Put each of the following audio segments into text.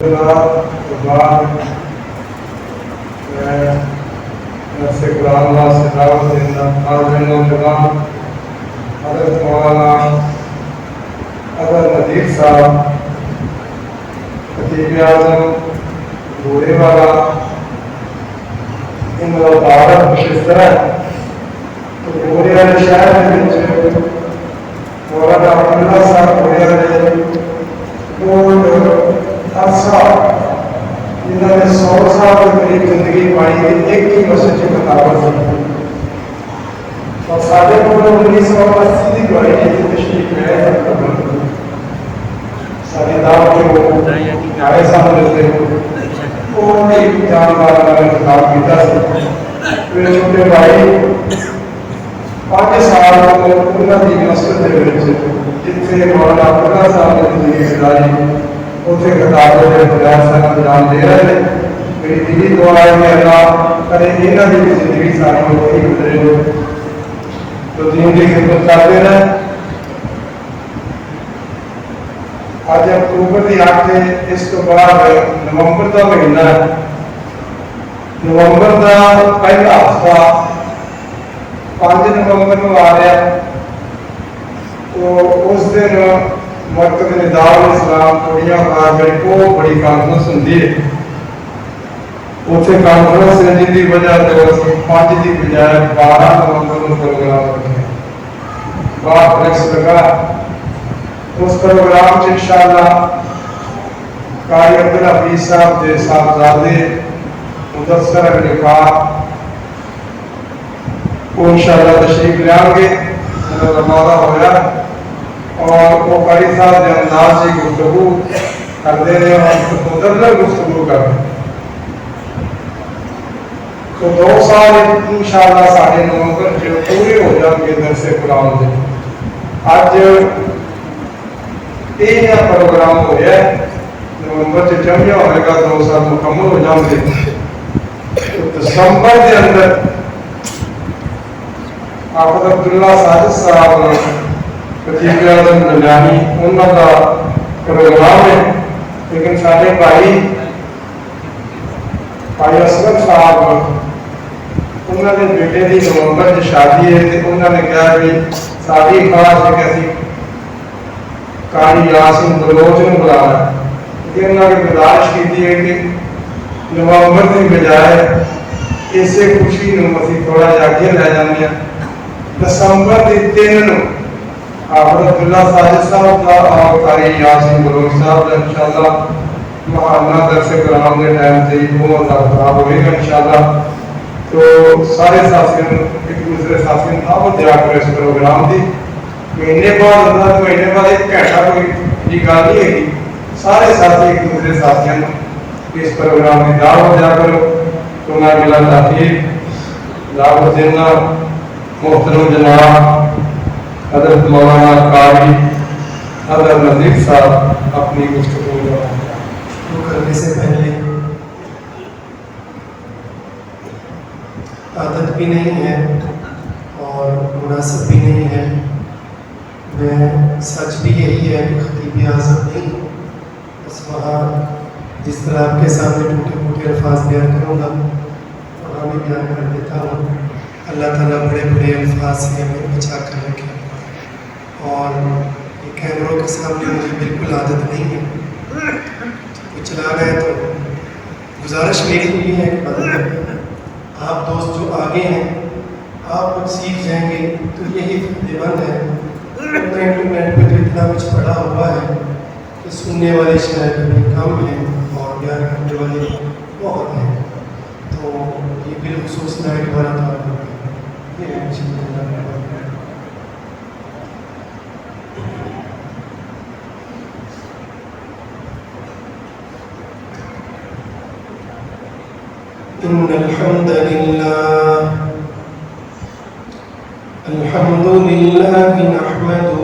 حضرت مولانا اظہر نذیر صاحب خطیب اعظم بورے والا ان کا تعارف کچھ اس طرح ہے تو بورے والے شہر میں مولانا عبداللہ صاحب بورے والے عرصہ جنہوں نے 100 سال کے قریب زندگی پائی ہے ایک ہی مسجد کی خطابت سے اور سادے کو 1980 کی پڑھائی کی تشریف میں ہے ساری دعوت کے وہ آئے سامنے سے وہ ایک جانبار میں خطاب کیتا سے میرے چھوٹے بھائی 5 سال انہوں نے مسجد دے جتنے مولانا عبداللہ صاحب نے زندگی گزاری اتنے خطاب دے خدایت صاحب انجام دے رہے ہیں میری دلی دعا ہے کہ اللہ کرے انہوں نے بھی زندگی ساری ہوتی گزرے ہو تو دین کی خدمت کرتے رہے آج اکتوبر کی 8 ہے اس تو بعد نومبر کا مہینہ ہے نومبر کا پہلا ہفتہ 5 نومبر کو آ رہا ہے تو اس دن مرکز نداء الاسلام کوڑیاں خاص جڑی کو بڑی کانفرنس ہوندی ہے اتنے کانفرنس ہے جن کی وجہ سے 5 کی بجائے 12 نومبر کو پروگرام رکھے بات فلیکس لگا اس پروگرام سے انشاءاللہ قاری عبدالحفیظ صاحب کے صاحبزادے مدثر نکاح وہ انشاءاللہ تشریف لے آؤ گے رمضان ہو گیا اور وہ قاری صاحب کے انداز سے گفتگو کرتے رہے اور مدلل گفتگو کر رہے تو 2 سال انشاءاللہ 9.5 نومبر جو پورے ہو جائیں گے درس قرآن دے آج یہ پروگرام ہو گیا ہے نومبر سے جمعہ ہوئے گا 2 سال مکمل ہو جائیں گے تو دسمبر کے اندر حافظ عبداللہ ساجد صاحب خطیب اعظم نجانی انہوں کا پروگرام ہے لیکن سارے بھائی اصغر صاحب انہوں نے بیٹے کی نومبر کی شادی ہے تو انہوں نے کہا کہ ساری خاص ہے کہ اسی قاری یاسین بلوچ نے بلانا لیکن انہوں نے گزارش کی ہے کہ نومبر کی بجائے اسے خوشی اسی تھوڑا جا کے لے جانے ہیں دسمبر کی 3 حافظ عبداللہ ساجد صاحب کا اور قاری یاسین بلوچ صاحب کا انشاءاللہ محلہ درس قرآن کے ٹائم سے 2000 خطاب ہوئے گا انشاءاللہ تو سارے ساتھیوں ایک دوسرے ساتھیوں دعوت دیا کر اس پروگرام دی مہینے بعد مہینے بعد 1 گھنٹہ کوئی گل نہیں ہے سارے ساتھی ایک دوسرے ساتھیوں اس پروگرام کی دعوت دیا کرو تو میں ملا تحقیق دعوت دینا محترم جناب حضرت مولانا قاری اظہر نذیر صاحب اپنی گفتگو شروع کرنے سے پہلے عادت بھی نہیں ہے اور مناسب بھی نہیں ہے میں سچ بھی یہی ہے کہ خطیب اعظم نہیں بس وہاں جس طرح آپ کے سامنے ٹوٹے پھوٹے الفاظ بیان کروں گا وہاں بھی بیان کر دیتا ہوں اللہ تعالیٰ بڑے بڑے الفاظ سے ہمیں بچا کر رکھے اور یہ کیمروں کے سامنے مجھے بالکل عادت نہیں ہے وہ چلا رہے ہیں تو گزارش میری یہ ہے کہ آپ دوست جو آگے ہیں آپ کچھ سیکھ جائیں گے تو یہی فائدے مند ہے انٹرنیٹ پہ تو اتنا کچھ پڑا ہوا ہے کہ سننے والے شاید بھی کم ہیں اور بیان کرنے والے بہت ہیں تو یہ بالخصوص نائٹ والا تعلق ہے یہ إن الحمد لله نحمده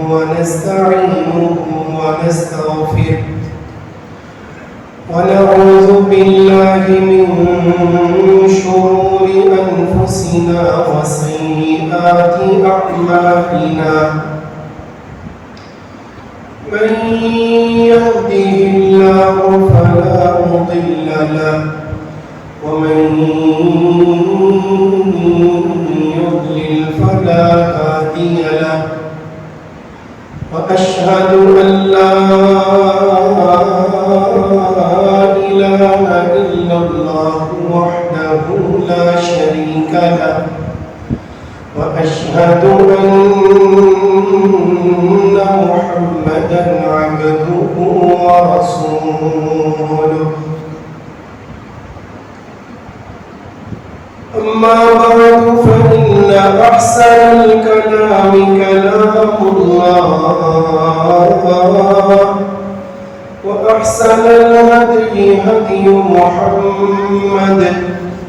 ونستعينه ونستغفره ونعوذ بالله من شرور أنفسنا وسيئات أعمالنا من يهده الله فلا مضل له ومن يضلل فلا هادي له وأشهد أن لا إله إلا الله وحده لا شريك له وأشهد أن محمدا عبده ورسوله أما بعد فإن أحسن الكلام كلام الله وأحسن الهدي هدي محمد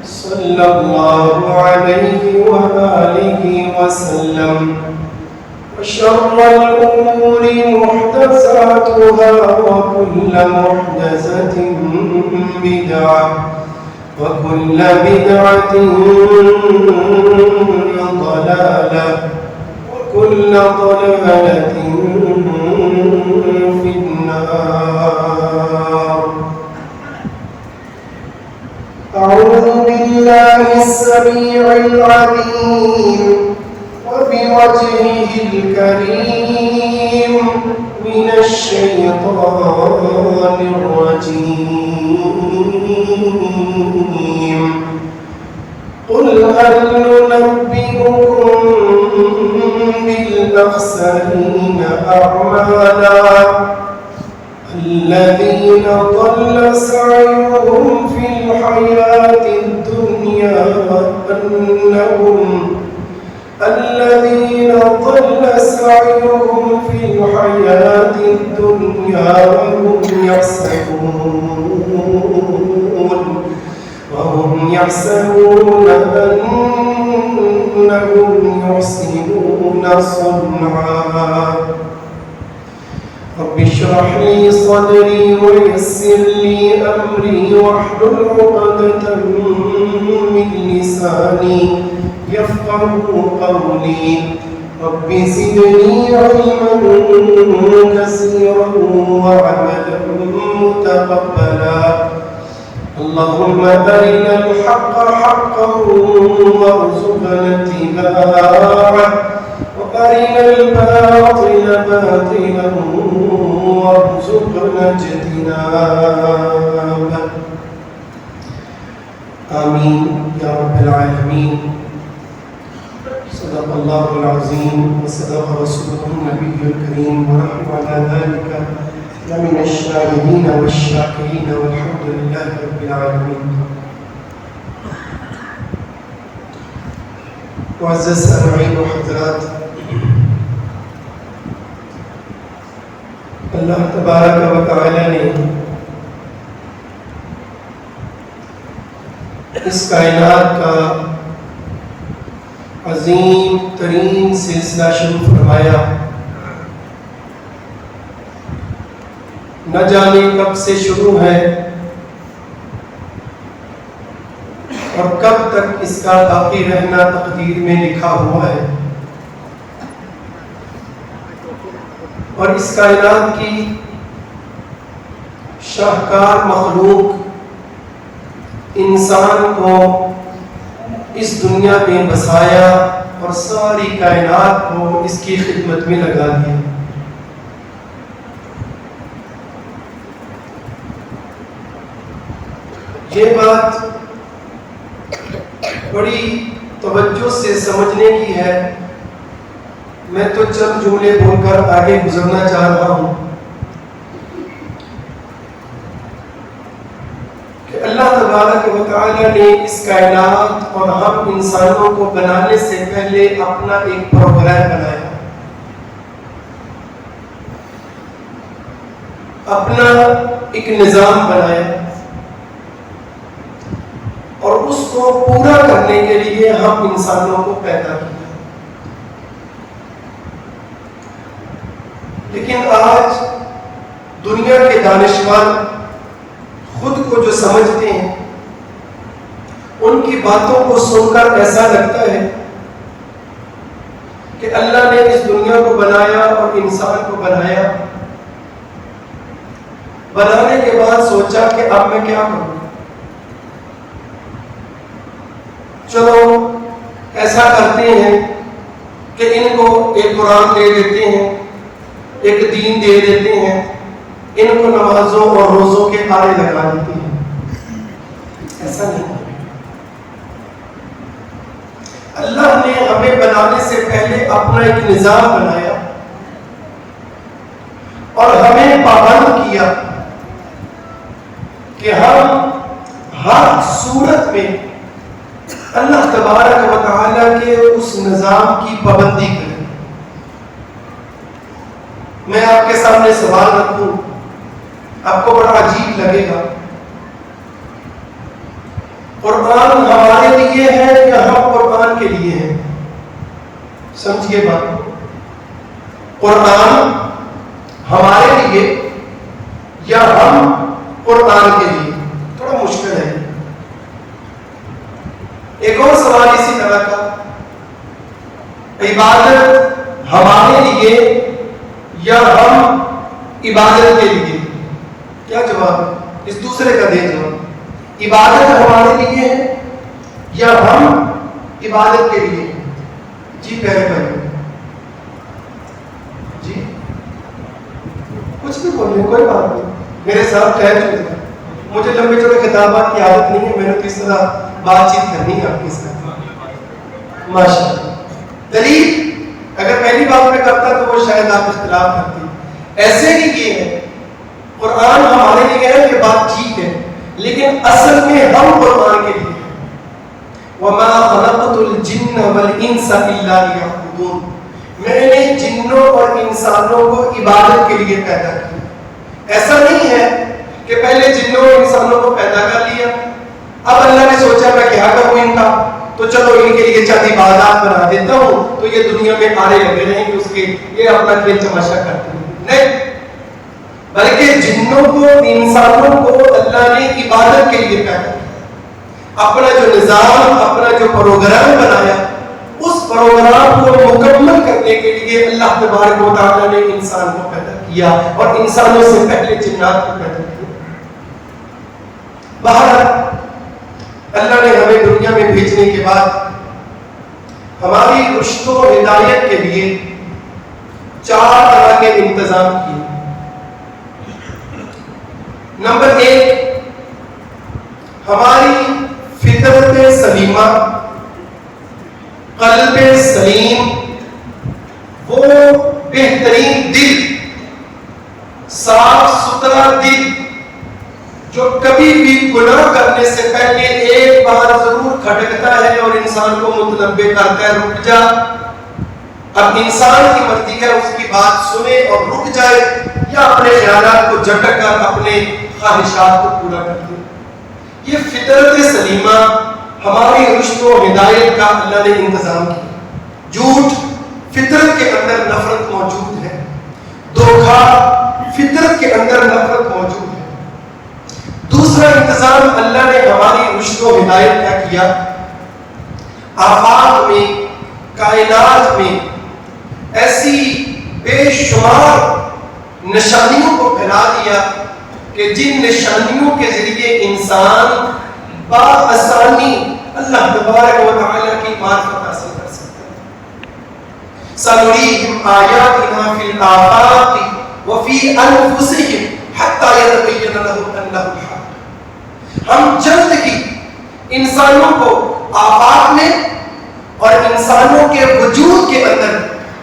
صلى الله عليه وآله وسلم وشر الأمور محدثاتها وكل محدثة بدعة وكل بدعة ضلالة وكل ضلالة في النار. أعوذ بالله السميع العليم وبوجهه الكريم من الشيطان الرجيم. قل هل ننبئكم بالأخسرين أعمالا الذين ضل سعيهم في الحياة الدنيا الذين ضل سعيهم في الحياة الدنيا وهم يحسبون أنهم يحسنون صنعا. رب اشرح لي صدري ويسر لي أمري واحلل عقدة من لساني يفقهوا قولي. رب زدني علما كثيرا وعملا متقبلا. اللهم أرنا الحق حقا وارزقنا اتباعه وأرنا الباطل باطلا وارزقنا اجتنابه. آمين يا رب العالمين. صدق الله العظيم وصدق رسوله النبي الكريم ونحن على ذلك لمن الشاهدين والشاكرين والحمد لله رب العالمين. معزز سامعین و حضرات، اللہ تبارک و تعالی نے اس کائنات کا عظیم ترین سلسلہ شروع فرمایا. نہ جانے کب سے شروع ہے اور کب تک اس کا باقی رہنا تقدیر میں لکھا ہوا ہے. اور اس کائنات کی شاہکار مخلوق انسان کو اس دنیا میں بسایا اور ساری کائنات کو اس کی خدمت میں لگا دیا. یہ بات بڑی توجہ سے سمجھنے کی ہے. میں تو چند جملے بول کر آگے گزرنا چاہ رہا ہوں کہ اللہ تبارک و تعالی نے اس کائنات اور ہم انسانوں کو بنانے سے پہلے اپنا ایک پروگرام بنایا، اپنا ایک نظام بنایا، اور اس کو پورا کرنے کے لیے ہم انسانوں کو پیدا کیا. لیکن آج دنیا کے دانشور خود کو جو سمجھتے ہیں ان کی باتوں کو سن کر ایسا لگتا ہے کہ اللہ نے اس دنیا کو بنایا اور انسان کو بنایا بنانے کے بعد سوچا کہ اب میں کیا کروں. چلو ایسا کرتے ہیں کہ ان کو ایک قرآن دے دیتے ہیں, ایک دین دے دیتے ہیں, ان کو نمازوں اور روزوں کے آرے لگا دیتے ہیں. ایسا نہیں. اللہ نے ہمیں بنانے سے پہلے اپنا ایک نظام بنایا اور ہمیں پابند کیا کہ ہم ہر صورت میں اللہ تبارک و تعالیٰ کے اس نظام کی پابندی کریں. میں آپ کے سامنے سوال رکھوں, آپ کو بڑا عجیب لگے گا. قرآن ہمارے لیے ہے یا ہم قرآن کے لیے ہیں؟ سمجھیے بات. قرآن ہمارے لیے یا ہم قرآن کے لیے؟ تھوڑا مشکل ہے. ایک اور سوال اسی طرح کا, عبادت ہمارے لیے یا ہم عبادت کے لیے؟ کیا جواب ہے؟ اس دوسرے کا دیں جواب. عبادت ہمارے لیے ہے یا ہم عبادت کے لیے؟ جی پہلے جی کچھ بھی بولیں, کوئی بات نہیں, میرے ساتھ ٹھہر چکے. مجھے لمبے چوڑے خطابات کی عادت نہیں ہے, میں نے تو اس طرح بات چیت کرنی ہے آپ کے ساتھ. ماشاء اللہ. دلیل اگر پہلی بات میں کرتا تو وہ شاید آپ اختلاف کرتی. ایسے ہی یہ ہے, قرآن ہمارے لیے ہے, یہ بات ٹھیک ہے, لیکن اصل میں ہم قرآن کے لیے ہیں. وَمَا خَلَقْتُ الْجِنَّ وَالْإِنسَ إِلَّا لِيَعْبُدُونَ. میں نے جنوں اور انسانوں کو عبادت کے لیے پیدا کیا. ایسا نہیں ہے کہ پہلے جنوں اور انسانوں کو پیدا کر لیا, اب اللہ نے سوچا میں کیا کروں ان کا, تو چلو ان کے لیے چند عبادات بنا دیتا ہوں تو یہ دنیا میں آرے لگے رہیں گے, اس کے یہ اپنا کھیل تماشا کرتے ہیں. نہیں, بلکہ جنوں کو انسانوں کو اللہ نے عبادت کے لیے پیدا کیا. اپنا جو نظام, اپنا جو پروگرام بنایا, اس پروگرام کو مکمل کرنے کے لیے اللہ تبارک و تعالیٰ نے انسان کو پیدا کیا اور انسانوں سے پہلے جنات کو پیدا کیا. باہر اللہ نے ہمیں دنیا میں بھیجنے کے بعد ہماری رشد و ہدایت کے لیے 4 طرح کے انتظام کیے. نمبر 1, ہماری فطرت سلیمہ, قلب سلیم, وہ بہترین دل, صاف ستھرا دل جو کبھی بھی گناہ کرنے سے پہلے ایک بار ضرور کھٹکتا ہے اور انسان کو متنبہ کرتا ہے, رک جا. اب انسان کی مرضی ہے اس کی بات سنے اور رک جائے, یا اپنے خیالات کو جھٹک کر اپنے خواہشات کو پورا کر دے. یہ فطرت سلیمہ, ہماری رشد و ہدایت کا اللہ نے انتظام کیا. جھوٹ فطرت کے اندر نفرت موجود ہے, دھوکہ فطرت کے اندر نفرت موجود ہے. دوسرا انتظام اللہ نے ہماری رشد و ہدایت کا کیا, آفاق میں, کائنات میں ایسی بے شمار نشانیوں کو پھیلا دیا کہ جن نشانیوں کے ذریعے انسان بآسانی اللہ تبارک و تعالیٰ کی معرفت حاصل کر سکتا ہے. سنریہم آیاتنا فی الآفاق وفی انفسہم حتی یتبین لہم انہ الحق. ہم جلد ہی انسانوں کو آفاق میں اور انسانوں کے وجود کے اندر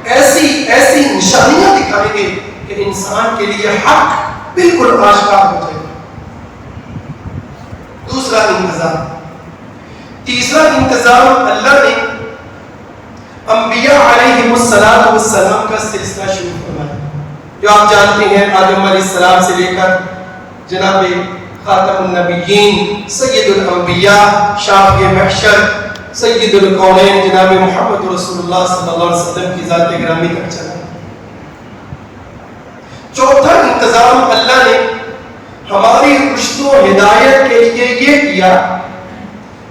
ایسی نشانیاں دکھائیں گے کہ انسان کے لیے حق بالکل آشکار ہو جائے گا. دوسرا انتظام. تیسرا انتظام, اللہ نے انبیاء علیہ السلام کا سلسلہ شروع فرمایا, جو آپ جانتے ہیں آدم علیہ السلام سے لے کر جناب خاتم النبیین, سید الانبیاء, شافع محشر, سید القونین جناب محمد رسول اللہ صلی اللہ علیہ وسلم کی ذات گرامی تک چلا. چوتھا انتظام اللہ نے ہماری رشد و ہدایت کے لیے یہ کیا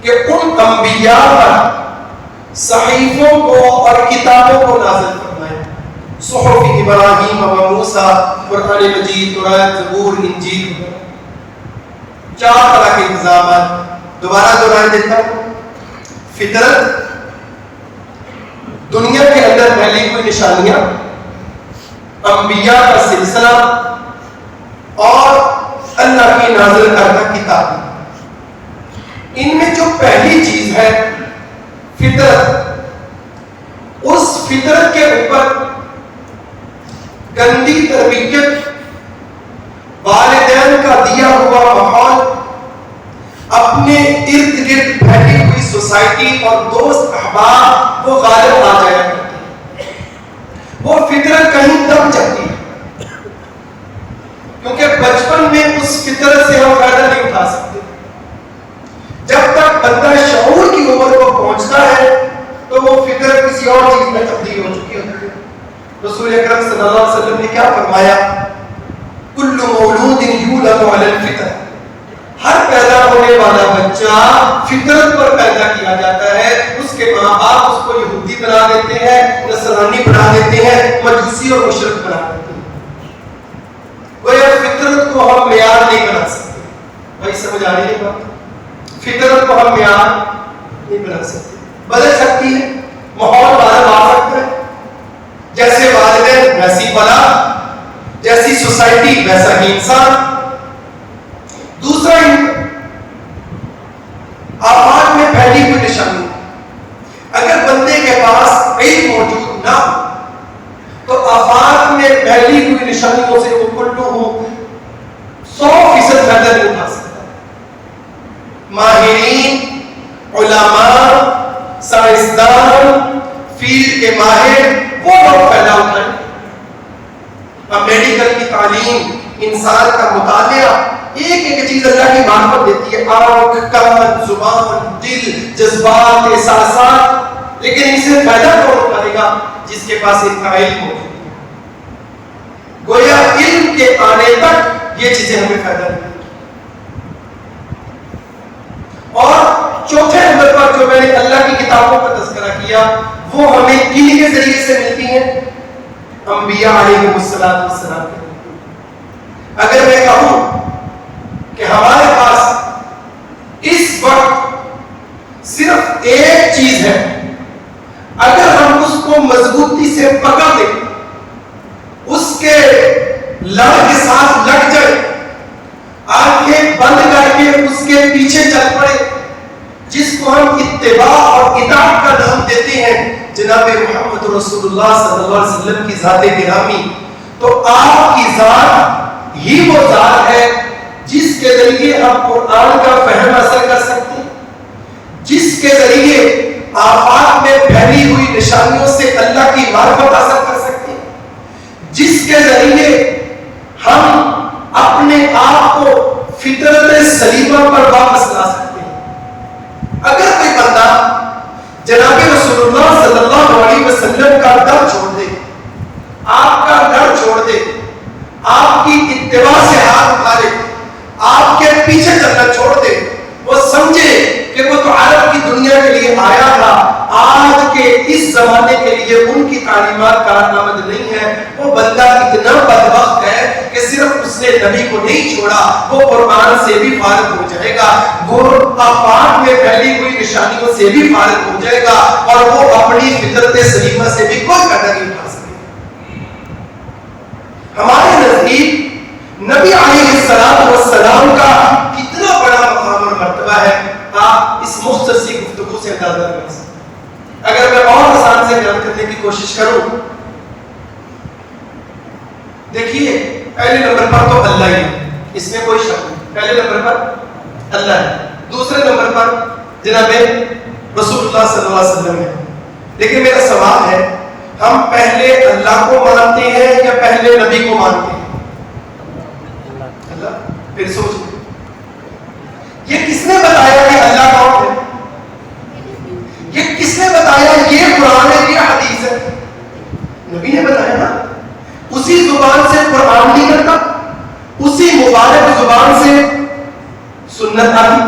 کہ ان انبیاء پر صحیفوں کو اور کتابوں کو نازل فرمایا. صحف ابراہیم و موسیٰ، قرآن مجید، قرآن، زبور، انجیل، 4 طرح کے انتظامات. دوبارہ دہرا دیتا ہوں. فطرت، دنیا کے اندر پھیلی ہوئی نشانیاں، انبیاء کا سلسلہ اور اللہ کی نازل کردہ کتاب. ان میں جو پہلی چیز ہے فطرت، اس فطرت کے اوپر گندی تربیت، والدین کا دیا ہوا ماحول، اپنے ارد گرد پھیلی ہوئی سوسائٹی اور دوست احباب وہ غالب آ جایا کرتے ہیں. وہ فطرت کہیں دب جاتی ہے، کیونکہ بچپن میں اس فطرت سے ہم فائدہ نہیں اٹھا سکتے. جب تک بندہ شعور کی عمر کو پہنچتا ہے تو وہ فطرت کسی اور چیز میں تبدیل ہو چکی ہوتی ہے. رسول اکرم صلی اللہ علیہ وسلم نے کیا فرمایا؟ کل مولود یولد علی الفطرہ، ہر پیدا ہونے والا بچہ فطرت پر پیدا کیا جاتا ہے. اس کے ماں باپ اس کو یہودی بنا دیتے ہیں، نصرانی بنا دیتے ہیں، مجوسی اور مشرک بنا دیتے ہیں. گویا فطرت کو ہم معیار نہیں بنا سکتے. بھائی سمجھ آ رہی ہے بات؟ فطرت کو ہم معیار نہیں بنا سکتے. بدل سکتی ہے، ماحول بدل آ سکتا ہے. جیسے والدین ویسی بلا، جیسی سوسائٹی ویسا ہی انسان. دوسرا، آفاق میں پھیلی ہوئی نشانی. اگر بندے کے پاس علم موجود نہ ہو تو آفاق میں پھیلی ہوئی نشانیوں سے وہ کلو ہو 100% فائدہ نہیں اٹھا سکتا. ماہرین، علماء، سائنسدان، فیلڈ کے ماہر وہ لوگ پیدا اٹھائیں. اب میڈیکل کی تعلیم، انسان کا مطالعہ، ایک ایک چیز اللہ کی معرفت دیتی ہے، آنکھ، کان، زبان، دل، جذبات، احساسات. لیکن اسے فائدہ کون اٹھائے گا؟ جس کے پاس اتنا علم موجود ہے. گویا علم کے آنے تک یہ چیزیں ہمیں فائدہ نہیں. اور چوتھے نمبر پر جو میں نے اللہ کی کتابوں کا تذکرہ کیا، وہ ہمیں کن کے ذریعے سے ملتی ہیں؟ انبیاء علیہ السلام. اگر میں کہوں کہ ہمارے پاس اس وقت صرف ایک چیز ہے، اگر ہم اس کو مضبوطی سے پکڑ لیں، اس کے لڑ کے ساتھ لگ جائے، آنکھیں بند کر کے اس کے پیچھے چل پڑے، جس کو ہم اتباع اور اطاعت کا نام دیتے ہیں، جناب محمد رسول اللہ صلی اللہ علیہ وسلم کی ذات گرامی، تو آپ کی ذات ہی وہ ذات ہے جس کے ذریعے ہم قرآن کا فہم حاصل کر سکتے ہیں، جس کے ذریعے آفاق میں پھیلی ہوئی نشانیوں سے اللہ کی معرفت حاصل کر سکتے ہیں، جس کے ذریعے ہم اپنے آپ کو فطرت سلیمہ پر واپس لا سکتے ہیں. اگر کوئی بندہ جناب رسول اللہ صلی اللہ علیہ وسلم کا ڈر چھوڑ دے، آپ کا ڈر چھوڑ دے، آپ کی اتباع سے ہاتھ اٹھا لے، آپ کے پیچھے چلنا چھوڑ دے، وہ سمجھے کہ وہ تو عرب کی دنیا کے لیے آیا تھا، آج کے اس زمانے کے لیے ان کی تعلیمات کارآمد نہیں ہے، وہ بندہ اتنا بدبخت ہے کہ صرف اس نے نبی کو نہیں چھوڑا، وہ قرآن سے بھی فارغ ہو جائے گا، وہ آفاق میں پھیلی ہوئی نشانیوں سے بھی فارغ ہو جائے گا، اور وہ اپنی فطرت سلیمہ سے بھی کوئی فائدہ نہیں اٹھا سکے. ہمارے نزدیک نبی علیہ السلام کا کتنا بڑا مقام اور مرتبہ ہے، آپ اس مختصر سی گفتگو سے اندازہ لگا سکتے. اگر میں اور آسان سے بیان کرنے کی کوشش کروں، دیکھیے پہلے نمبر پر تو اللہ ہی ہے، اس میں کوئی شک نہیں، پہلے نمبر پر اللہ ہے. دوسرے نمبر پر جناب رسول اللہ صلی اللہ علیہ وسلم ہے. لیکن میرا سوال ہے، ہم پہلے اللہ کو مانتے ہیں یا پہلے نبی کو مانتے ہیں؟ اللہ. پھر سوچیں، یہ کس نے بتایا کہ اللہ کون ہے؟ یہ کس نے بتایا یہ قرآن ہے، یہ حدیث ہے؟ نبی نے بتایا نا. اسی زبان سے قرآن نکلتا، اسی مبارک زبان سے سنت آئی.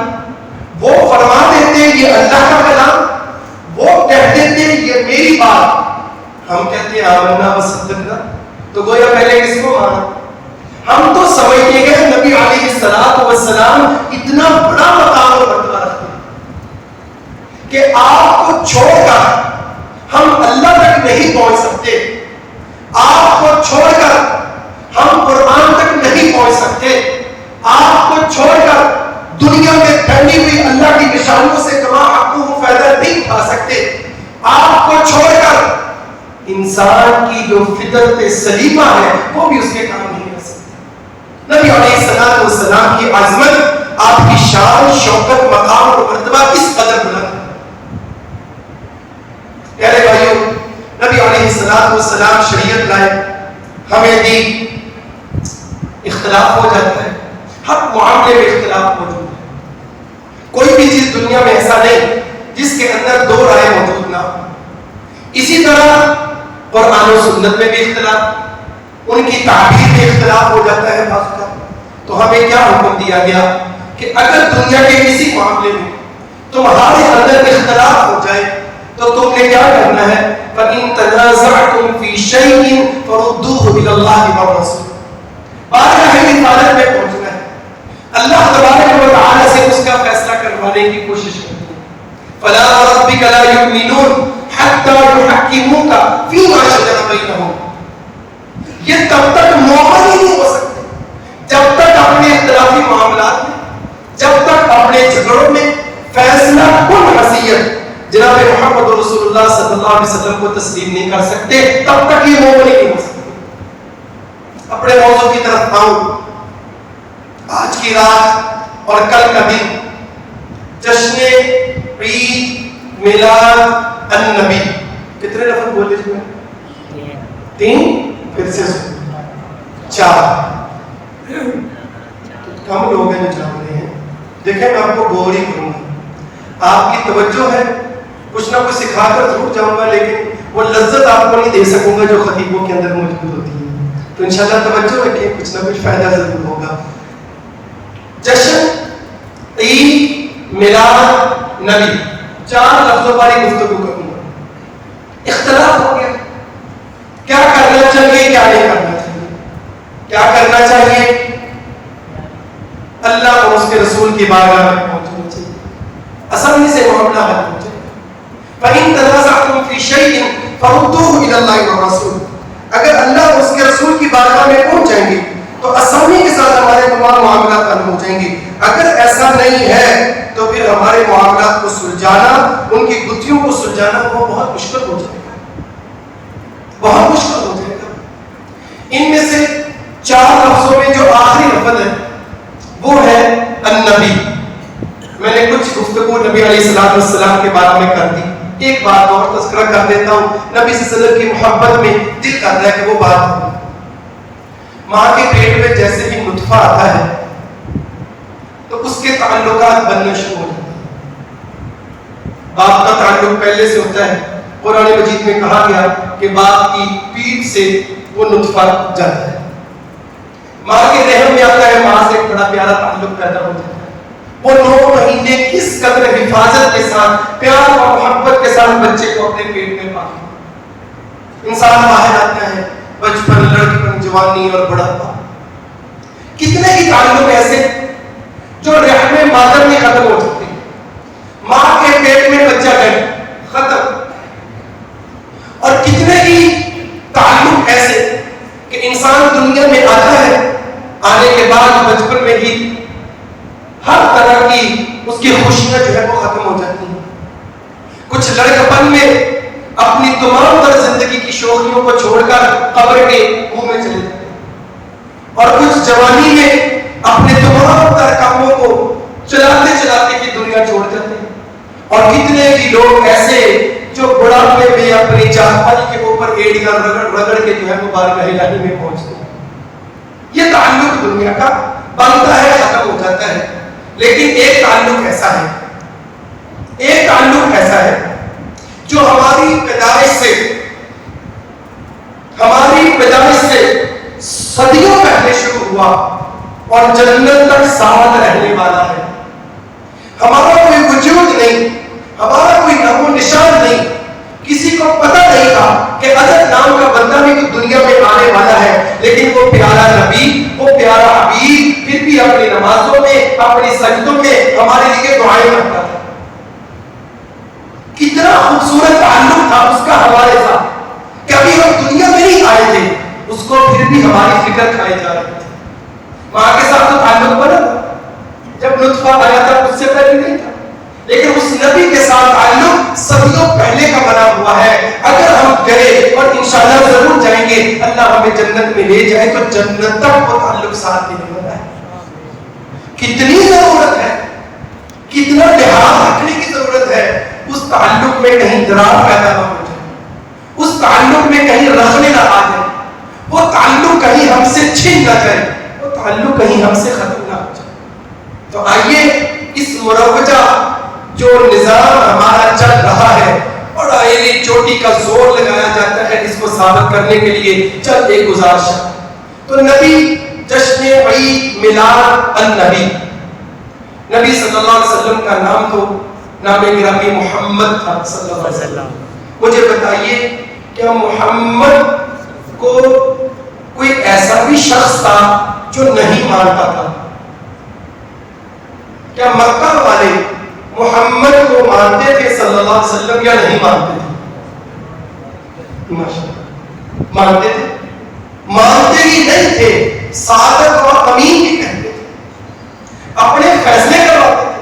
وہ فرما دیتے یہ اللہ کا کلام، وہ کہہ دیتے یہ میری بات. ہم کہتے ہیں آمنا و صدقنا، تو گویا پہلے کس کو مانا؟ ہم تو سمجھتے ہیں نبی علیہ السلام اتنا بڑا مقام اور مرتبہ رکھتے ہیں کہ آپ کو چھوڑ کر ہم اللہ تک نہیں پہنچ سکتے، آپ کو چھوڑ کر ہم قرآن تک نہیں پہنچ سکتے، آپ کو چھوڑ کر دنیا میں پھیلی ہوئی اللہ کی نشانیوں سے کما حقوق فائدہ نہیں اٹھا سکتے، آپ کو چھوڑ کر انسان کی جو فطرت سلیمہ ہے وہ بھی اس کے کام نہیں کر سکتے۔ نبی علیہ السلام کی عظمت، آپ کی شان، شوکت، مقام اور مرتبہ کس قدر بلند ہے۔ پیارے بھائیوں، نبی علیہ السلام شریعت لائے، ہمیں دی، اختلاف ہو جاتا ہے، ہر معاملے میں اختلاف موجود ہے۔ کوئی بھی چیز دنیا میں ایسا نہیں جس کے اندر دو رائے موجود نہ ہو۔ اسی طرح قرآن و سنت میں بھی اختلاف، ان کی تعبیر میں اختلاف ہو جاتا ہے بعض کا۔ تو ہمیں کیا حکم دیا گیا کہ اگر دنیا کے کسی معاملے میں تمہارے اندر اختلاف ہو جائے تو تم نے کیا کرنا ہے؟ فَإِن تَنَازَعْتُمْ فِي شَيْءٍ فَرُدُّوهُ إِلَى اللَّهِ وَالرَّسُولِ، بارگاہ رسالت میں پہنچنا ہے، اللہ تبارک و تعالی سے اس کا فیصلہ کروانے کی کوشش کرنی ہے۔ فَلَا وَرَبِّكَ لَا يُؤْمِنُونَ حَتَّى يُحَكِّمُوكَ فِيمَا شَجَرَ بَيْنَهُمْ، یہ تب تک مومن ہی نہیں ہو سکتے جب تک اپنے اختلافی معاملات میں، جب تک اپنے جھگڑوں میں فیصلہ کن حیثیت جناب محمد رسول اللہ صلی اللہ علیہ وسلم کو تسلیم نہیں کر سکتے، تب تک یہ مومن ہی نہیں ہو سکتے۔ اپنے موضوع کی طرف آؤں۔ آج کی رات اور کل کا دن جشن عید میلاد النبی، کتنے لفظ بولے جو ہیں؟ 3، پھر سے 4۔ کم لوگ ہیں جو جان رہے ہیں۔ دیکھیں میں آپ کو بور ہی کروں گا، آپ کی توجہ ہے، کچھ نہ کچھ سکھا کر ضرور جاؤں گا، لیکن وہ لذت آپ کو نہیں دے سکوں گا جو خطیبوں کے اندر موجود ہوتی ہے۔ تو انشاءاللہ توجہ رکھیں، کچھ نہ کچھ فائدہ ضرور ہوگا۔ جشن، عید، میلاد نبی، 4 لفظوں پر ہی گفتگو کروں گا۔ اختلاف ہو گیا، کیا کرنا چاہیے کیا نہیں کرنا چاہیے، کیا کرنا چاہیے؟ اللہ اور اس کے رسول کی بارگاہ میں پہنچنا چاہیے، آسانی سے معاملہ حل ہو جائے گا۔ فَإِن تَنَازَعْتُمْ فِي شَيْءٍ فَرُدُّوهُ إِلَى اللَّهِ وَالرَّسُولِ، اگر اللہ اور اس کے رسول کی بارگاہ میں پہنچ جائیں گے تو آسانی کے ساتھ ہمارے تمام معاملات حل ہو جائیں گے۔ اگر ایسا نہیں ہے تو پھر ہمارے معاملات کو سلجھانا، ان کی گتھیوں کو سلجھانا وہ بہت مشکل ہو جائے گا، بہت مشکل ہو جائے گا۔ ان میں سے 4 لفظوں میں جو آخری لفظ ہے وہ ہے النبی۔ میں نے کچھ گفتگو نبی علیہ السلام کے بارے میں کر دی، ایک بات اور تذکرہ کر دیتا ہوں۔ نبی صلی اللہ علیہ وسلم کی محبت میں دل کر رہا ہے کہ وہ بات ہو۔ ماں کے پیٹ میں جیسے ہی نطفہ آتا ہے تو اس کے تعلقات بننا شروع ہو جاتے ہیں۔ باپ کا تعلق پہلے سے ہوتا ہے، قرآن مجید میں کہا گیا کہ باپ کی پیٹ سے وہ نطفہ جاتا ہے، ماں کے رحم میں آتا ہے، ماں سے ایک بڑا پیارا تعلق پیدا ہو جاتا ہے۔ وہ 9 مہینے کس قدر حفاظت کے ساتھ، پیار اور محبت کے ساتھ بچے کو اپنے پیٹ میں پالتے۔ انسان باہر آتا ہے، بچپن، لڑکپن، جوانی اور بڑھاپا، کتنے ہی تعلق ایسے جو رحم مادر میں ختم ہو چکتے ہیں۔ ماں کے پیٹ میں بچہ گئے، ختم۔ اور کتنے ہی تعلق ایسے کہ انسان دنیا میں آتا ہے، آنے کے بعد بچپن میں ہی ہر طرح کی اس کی خوشیاں جو ہے وہ ختم ہو جاتی ہیں۔ کچھ لڑکپن میں اپنی تمام تر زندگی کی شوخیوں کو چھوڑ کر قبر کے منہ میں چلے جاتے ہیں، اور کچھ جوانی میں اپنے تمام تر کاموں کو چلاتے چلاتے کی دنیا چھوڑ جاتے ہیں۔ اور کتنے ہی لوگ ایسے جو بڑھاپے میں اپنی چارپائی کے اوپر ایڑیاں رگڑ رگڑ کے جو ہے وہ بارگاہ الہی میں پہنچتے ہیں۔ یہ تعلق دنیا کا بنتا ہے، ختم ہو جاتا ہے، لیکن ایک تعلق ایسا ہے، ایک تعلق ایسا ہے جو ہماری پیدائش سے صدیوں پہلے شروع ہوا اور جنت تک ساتھ رہنے والا ہے۔ ہمارا کوئی وجود نہیں، ہمارا کوئی نام و نشان نہیں، کسی کو پتہ نہیں تھا کہ حضرت میں ہمارے لیے دعائیں کرتا تھا. کتنا خوبصورت تعلق تھا اس کا ہمارے ساتھ. کبھی ہم دنیا میں نہیں آئے تھے, اس کو پھر بھی ہماری فکر کھائی جا رہی تھی. ماں کے ساتھ تو تعلق بنا تھا, جب نطفہ آیا تھا اس سے پہلے نہیں تھا, لیکن اس نبی کے ساتھ تعلق صدیوں پہلے کا بنا ہوا ہے. اگر ہم گئے اور انشاءاللہ ضرور جائیں گے, اللہ ہمیں جنت میں لے جائے تو جنت تک وہ تعلق ساتھ دینے والا ہے. کتنی ضرورت ہے, کتنا لحاظ رکھنے کی ضرورت ہے. اس تعلق میں کہیں درار پیدا نہ ہو جائے, اس تعلق میں کہیں رخنے نہ آ جائے, وہ تعلق کہیں ہم سے چھن نہ جائے, وہ تعلق کہیں ہم سے ختم نہ ہو جائے. تو آئیے اس مروجہ جو نظام ہمارا چل رہا ہے اور آئینی چوٹی کا زور لگایا جاتا ہے, اس کو ثابت کرنے کے لیے چند ایک گزارش. تو نبی جشن عید میلاد النبی, نبی صلی اللہ علیہ وسلم کا نام تو نام گرامی محمد تھا صلی اللہ علیہ وسلم. مجھے بتائیے کیا محمد کو کوئی ایسا بھی شخص تھا جو نہیں مانتا تھا؟ کیا مکہ والے محمد کو مانتے تھے صلی اللہ علیہ وسلم یا نہیں مانتے تھے؟ مانتے تھے, مانتے ہی نہیں تھے, صادق و امین بھی کہتے تھے, اپنے فیصلے کرواتے تھے.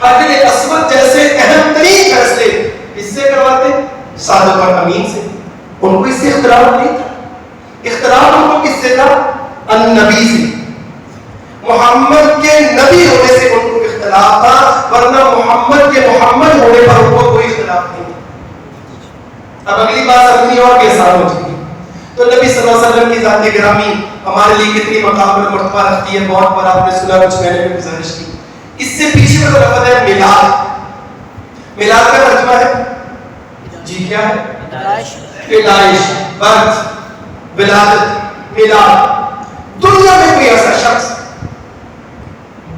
حجر اسود جیسے اہم ترین فیصلے کس سے کرواتے؟ صادق اور امین سے. ان کو اس سے اختلاف نہیں تھا. اختلاف ان کو کس سے تھا؟ النبی سے. محمد کے نبی ہونے سے ان کو اختلاف تھا, ورنہ محمد کے محمد ہونے پر ان کو کوئی اختلاف نہیں تھا. اب اگلی بات اپنی اور کے ساتھ ہو چکی. تو نبی صلی اللہ علیہ وسلم کی ذات گرامی ہمارے لیے کتنی مقام اور مرتبہ رکھتی ہے, بہت بار آپ نے سنا, کچھ میں نے بھی گزارش کی. اس سے پیچھے کا لفظ ہے میلاد. میلاد کا ترجمہ ہے جی کیا ہے؟ پیدائش, برتھ, ولادت, میلاد. دنیا میں کوئی ایسا شخص,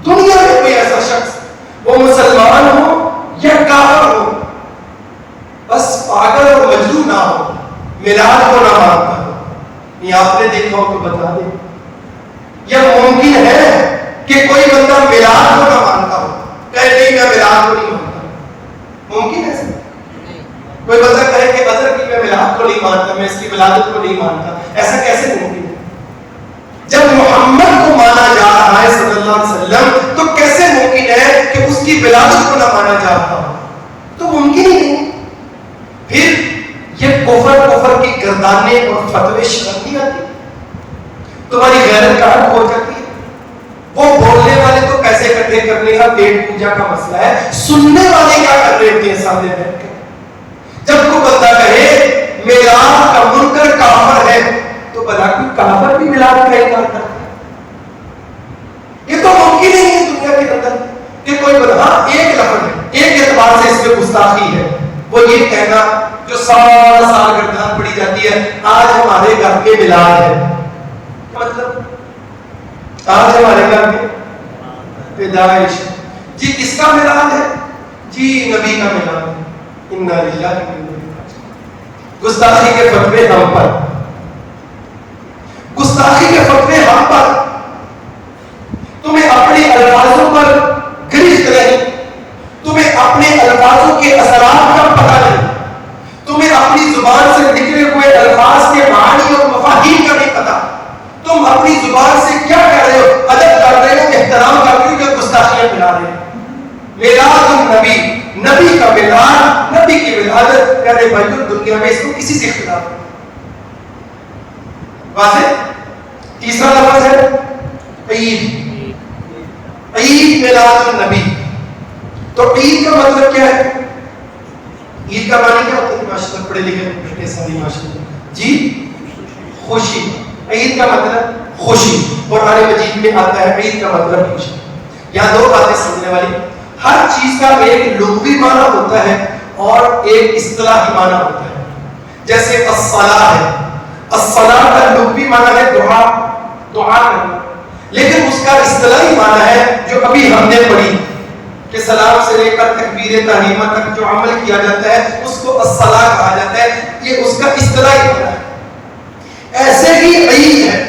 دنیا میں کوئی ایسا شخص, وہ مسلمان ہو یا کافر ہو, بس پاگل اور مجنون نہ ہو, میلاد کو نہ مانتا ہو. یہ آپ نے دیکھا ہو تو بتا دیں. یا ممکن ہے کہ کوئی بندہ میلاد کو نہ مانتا ہو, کہے نہیں میں میلاد کو نہیں مانتا؟ ممکن ہے ایسا؟ کوئی بندہ کہے کہ اظہر کی میں میلاد کو نہیں مانتا, میں اس کی ولادت کو نہیں مانتا, ایسا کیسے ممکن ہے؟ جب محمد کو مانا جا رہا ہے صلی اللہ علیہ وسلم, تو کیسے ممکن ہے کہ اس کی ولادت کو نہ مانا جا رہا ہو؟ تو ممکن ہی نہیں. پھر یہ کفر کی گردانیں اور فتوے شرم نہیں آتی, تمہاری غیرت کا حق ہو جاتی ہے. وہ بولنے والے تو پیسے اکٹھے کرنے کا پیٹ پوجا کا مسئلہ ہے, سننے والے کیا کر رہے ہوتے ہیں سامنے بیٹھ کر؟ جب کوئی بندہ کہے میلاد کا منکر کافر ہے, تو بلا کوئی کافر بھی میلاد کا انکار کرتا ہے؟ یہ تو ممکن ہی نہیں دنیا کے اندر کہ کوئی بندہ, ایک لفظ ہے, ایک اعتبار سے اس میں گستاخی ہے, وہ یہ کہنا جو سال سال گردان پڑی جاتی ہے, آج ہمارے گھر کے میلاد ہے. مطلب آج ہمارے گھر میں پیدائش, جی کس کا میلاد ہے؟ جی نبی کا میلاد ہے. انا للہ و انا الیہ راجعون. گستاخی کے فتوے ہم پر, گستاخی کے فتوے ہم پر. تمہیں اپنے الفاظوں پر گرفت نہیں, تمہیں اپنے الفاظوں کے اثرات کا پتہ نہیں, تمہیں اپنی زبان سے نکلے ہوئے الفاظ کے معنی اور مفاہیم کا نہیں پتہ. تم اپنی زبان سے کیا کر رہے ہو؟ ادب کر رہے ہو, احترام کر رہے ہو, کہ گستاخیاں پھیلا رہے ہو. میلاد النبی, نبی کا میلاد, نبی کی ولادت, پیارے بھائیوں دنیا میں اس کو کسی سے اختلاف نہیں. واضح. تیسرا لفظ ہے عید. عید میلاد النبی. تو عید کا مطلب کیا ہے؟ عید کا معنی کیا ہوتا ہے؟ ماشاءاللہ پڑھے لکھے بیٹے ساری ماشاءاللہ جی, خوشی. عید کا مطلب خوشی. قرآن مجید میں آتا ہے عید کا مطلب خوشی. یہاں دو باتیں سمجھنے والی. ہر چیز کا ایک لغوی معنی ہوتا ہے اور ایک اصطلاحی معنی ہوتا ہے. جیسے الصلاۃ ہے, الصلاۃ کا لغوی معنی ہے دعا, دعا کرنا, لیکن اس کا اصطلاحی معنی ہے جو ابھی ہم نے پڑھی کہ سلام سے لے کر تکبیر تحریمہ تک جو عمل کیا جاتا ہے اس کو الصلاۃ کہا جاتا ہے. یہ اس کا اصطلاحی معنی ہے. ایسے ہی عید ہے,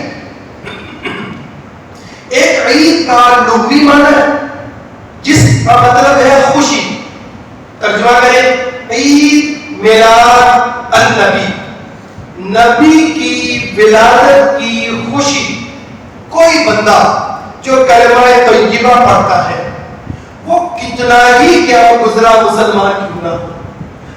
ایک عید کا لغوی معنی ہے کا مطلب ہے خوشی. ترجمہ کریں عید میلاد النبی, نبی کی ولادت کی خوشی. کوئی بندہ جو کلمہ طیبہ پڑھتا ہے وہ کتنا ہی کیا گزرا مسلمان کیوں نہ ہو,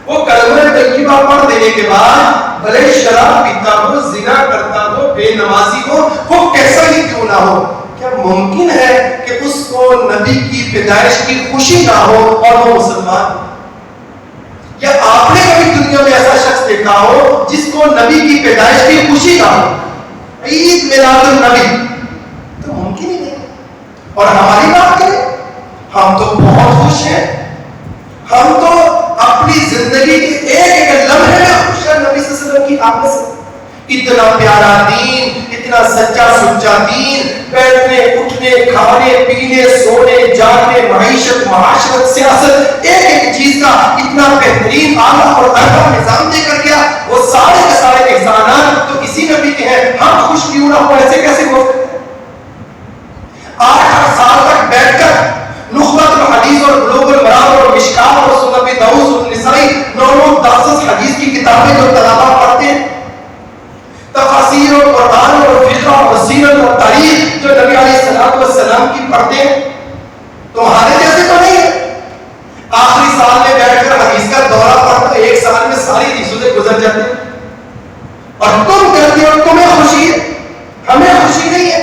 وہ کلمہ طیبہ پڑھ دینے کے بعد بھلے شراب پیتا ہو, زنا کرتا ہو, بے نمازی ہو, وہ کیسا ہی کیوں نہ ہو, کیا ممکن ہے کہ اس کو نبی کی پیدائش کی خوشی نہ ہو اور وہ مسلمان ہو؟ یا آپ نے کبھی دنیا میں ایسا شخص دیکھا ہو جس کو نبی کی پیدائش کی خوشی نہ ہو؟ عید میلاد النبی تو ممکن ہی نہیں. اور ہماری بات کریں, ہم تو بہت خوش ہیں. ہم تو اپنی زندگی کے ایک ایک لمحے میں خوش ہیں نبی صلی اللہ علیہ وسلم کی آمد سے. اتنا پیارا دین, اتنا سچا سچا دین, بیٹھنے اٹھنے کھانے پینے سونے جاگنے معیشت معاشرت سیاست ایک ایک چیز کا اتنا بہترین اعلیٰ اور اعلیٰ نظام دے کر گیا. وہ سارے کے سارے احسانات تو اسی نبی کے ہیں, ہم خوش کیوں نہ ہو؟ ایسے کیسے ہو سکتے ہیں؟ 8 سال تک بیٹھ کر نخبۃ الحدیث اور بلوغ المرام اور مشکات اور سنن ابی داؤد اور نسائی 9-10 حدیث کی کتابیں جو طلباء پڑھتے ہیں, تفاسیر اور قرآن اور فقہ اور سیرت اور تاریخ جو نبی علیہ الصلوۃ والسلام کی پڑھتے ہیں, تمہارے جیسے تو نہیں ہے. آخری سال میں بیٹھ کر حدیث کا دورہ پڑھتے 1 سال میں ساری حدیثوں سے گزر جاتے ہیں اور تم کہتے ہو تمہیں خوشی ہے, ہمیں خوشی نہیں ہے.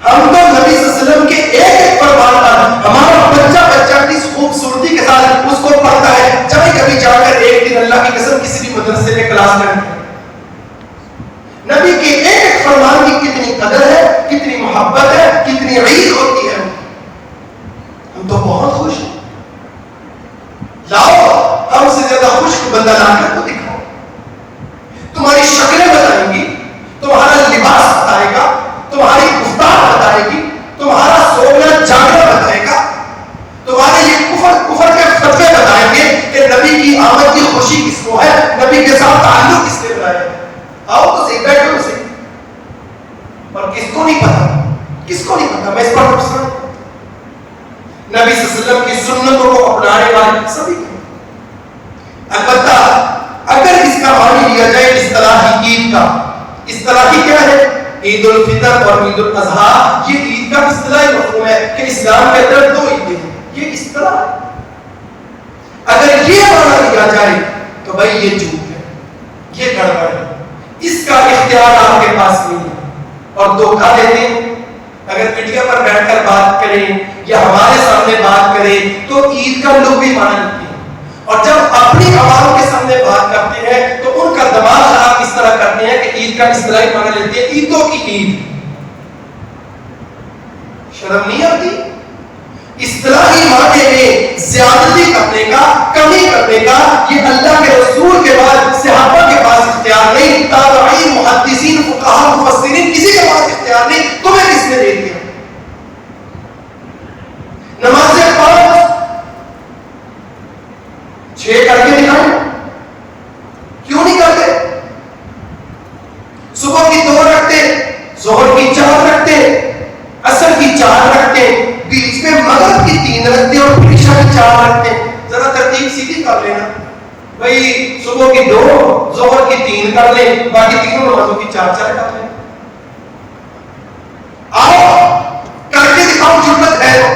ہم تو نبی صلی اللہ علیہ وسلم کے ایک ایک فرمان پر ہمارا بچہ بچہ کس خوبصورتی کے ساتھ اس کو پڑھتا ہے. چاہے کبھی جا کر ایک دن اللہ کی قسم کسی بھی مدرسے میں کلاس کریں, نبی کے ایک ایک فرمان کی کتنی قدر ہے, کتنی محبت ہے, کتنی عید ہوتی ہے. ہم تو بہت خوش ہیں. لاؤ ہم سے زیادہ خوش بندہ لا کر تو دکھاؤ. تمہاری شکلیں بتائیں گی, تمہارا لباس بتائے گا, تمہاری گفتار بتائے گی, تمہارا سونا جاگنا بتائے گا, تمہارے یہ کفر کے فتوے بتائیں گے کہ نبی کی آمد کی خوشی کس کو ہے, نبی کے ساتھ تعلق کس نے بنایا ہے. آؤ تو صحیح, بیٹھو تو صحیح. اور کس کو نہیں پتا, کس کو نہیں پتا, میں اس پر پرسن نبی صلی اللہ علیہ وسلم کی سنتوں کو اپنانے والے سبھی کو. البتہ اگر اس کا معنی لیا جائے اصطلاحی عید کا, اصطلاحی کیا ہے؟ عید الفطر اور عید الاضحیٰ, یہ عید کا اصطلاحی مفہوم ہے کہ اسلام کے اندر 2 عیدیں ہیں, یہ اصطلاح ہے. اگر یہ معنی لیا جائے تو بھائی یہ جھوٹ ہے, یہ گڑبڑ ہے, اس کا اختیار آپ کے پاس نہیں ہے. اور دھوکہ دیتے ہیں. اگر میڈیا پر بیٹھ کر بات کریں یا ہمارے سامنے بات کریں تو عید کا لوگ بھی معنی لیتے ہیں, اور جب اپنی عوام کے سامنے بات کرتے ہیں تو ان کا دماغ خراب اس طرح کرتے ہیں کہ عید کا اصطلاحی معنی لیتے ہیں عیدوں کی عید. شرم نہیں آتی؟ اصطلاحی معنی میں زیادتی کرنے کا, کمی کرنے کا یہ اللہ کے رسول کے بعد صحابہ کے پاس اختیار نہیں, تابعین محدثین فقہاء مفسرین کسی کے پاس اختیار نہیں. تمہیں کس نے دے دیا؟ نمازیں 6 کر کے دکھائیں, کیوں نہیں کرتے؟ صبح کی 2 رکھتے, ظہر کی 4 رکھتے, عصر کی 4 رکھتے, بیچ میں مغرب کی 3 رکھتے اور پھر عشاء کی 4 رکھتے. ذرا ترتیب سیدھی کر لینا بھائی, صبح کی 2, ظہر کی 3 کر لیں, باقی تینوں نمازوں کی 4 کر لیں. آؤ کر کے دکھاؤ, جرت ہے تو.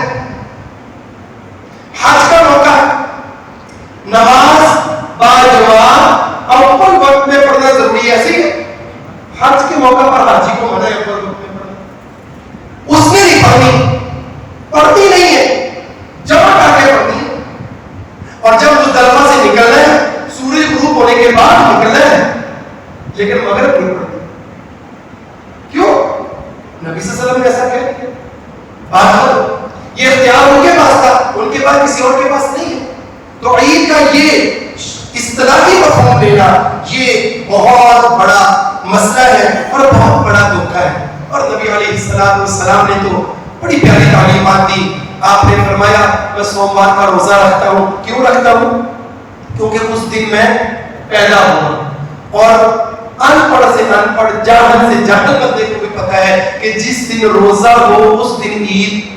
حج کا موقع, نماز باجواب اول وقت میں پڑھنا ضروری ہے, ایسے ہی حج کے موقع پر حاجی کو منع ہے اول وقت میں پڑھنا. اس نے نہیں پڑھنی, پڑھتی نہیں ہے, جمع کر کے پڑھنی ہے. اور جب مزدلفہ سے نکلنا ہے, سورج غروب ہونے کے بعد نکلنا ہے, لیکن مغرب نہیں پڑھنی. کیوں؟ نبی صلی اللہ علیہ وسلم نے ایسا کہہ دیا. بات یہ اختیار ان کے پاس تھا, ان کے پاس کسی اور کے پاس نہیں ہے. تو عید کا یہ اصطلاحی مفہوم دینا یہ بہت بڑا مسئلہ ہے اور بہت بڑا دھوکہ ہے. اور نبی علیہ السلام نے تو بڑی پیاری تعلیمات دی. آپ نے فرمایا میں سوموار کا روزہ رکھتا ہوں. کیوں رکھتا ہوں؟ کیونکہ اس دن میں پیدا ہوا. اور ان پڑھ سے ان پڑھ, جاہل سے جاہل بندے کو بھی پتا ہے کہ جس دن روزہ ہو اس دن عید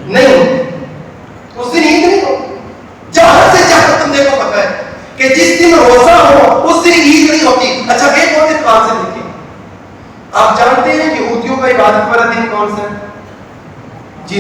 نہیں, اس دن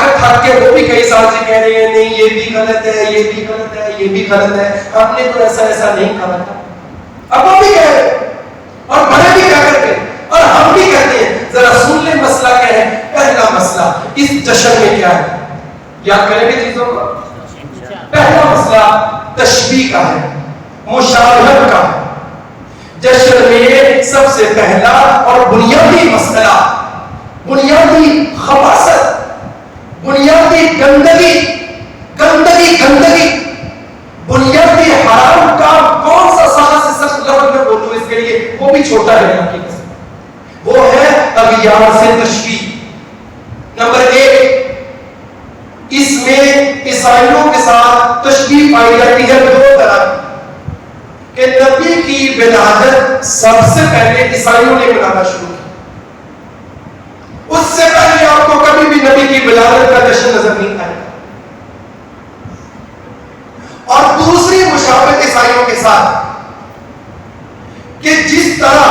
کر تھک کے وہ بھی کئی سال سے کہہ رہے ہیں نہیں یہ بھی غلط ہے، یہ بھی غلط ہے، یہ بھی غلط ہے، ہم نے تو ایسا نہیں کہا تھا. اب وہ بھی کہہ رہے ہیں اور بڑے بھی کہہ کر کے، اور ہم بھی کہتے ہیں. ذرا سن لیں مسئلہ کیا ہے. پہلا مسئلہ اس جشن میں کیا ہے، یاد کریں گے چیزوں کو. پہلا مسئلہ تشبیہ کا ہے، مشابہت کا ہے. جشن میں سب سے پہلا اور بنیادی مسئلہ، بنیادی خباثت، بنیادی گندگی، بنیادی حرام کام کون سا سخت سے سخت لفظ میں بولوں اس کے لیے، وہ بھی چھوٹا ہے اللہ کی قسم، وہ ہے اغیار سے تشبیہ. نمبر 1، اس میں عیسائیوں کے ساتھ تشبیہ پائی جاتی ہے 2 طرح کی، کہ نبی کی ولادت سب سے پہلے عیسائیوں نے منانا شروع کیا. اس سے پہلے آپ کو کبھی بھی نبی کی ولادت کا جشن نظر نہیں آئے گا. اور دوسری مشابہت عیسائیوں کے ساتھ کہ جس طرح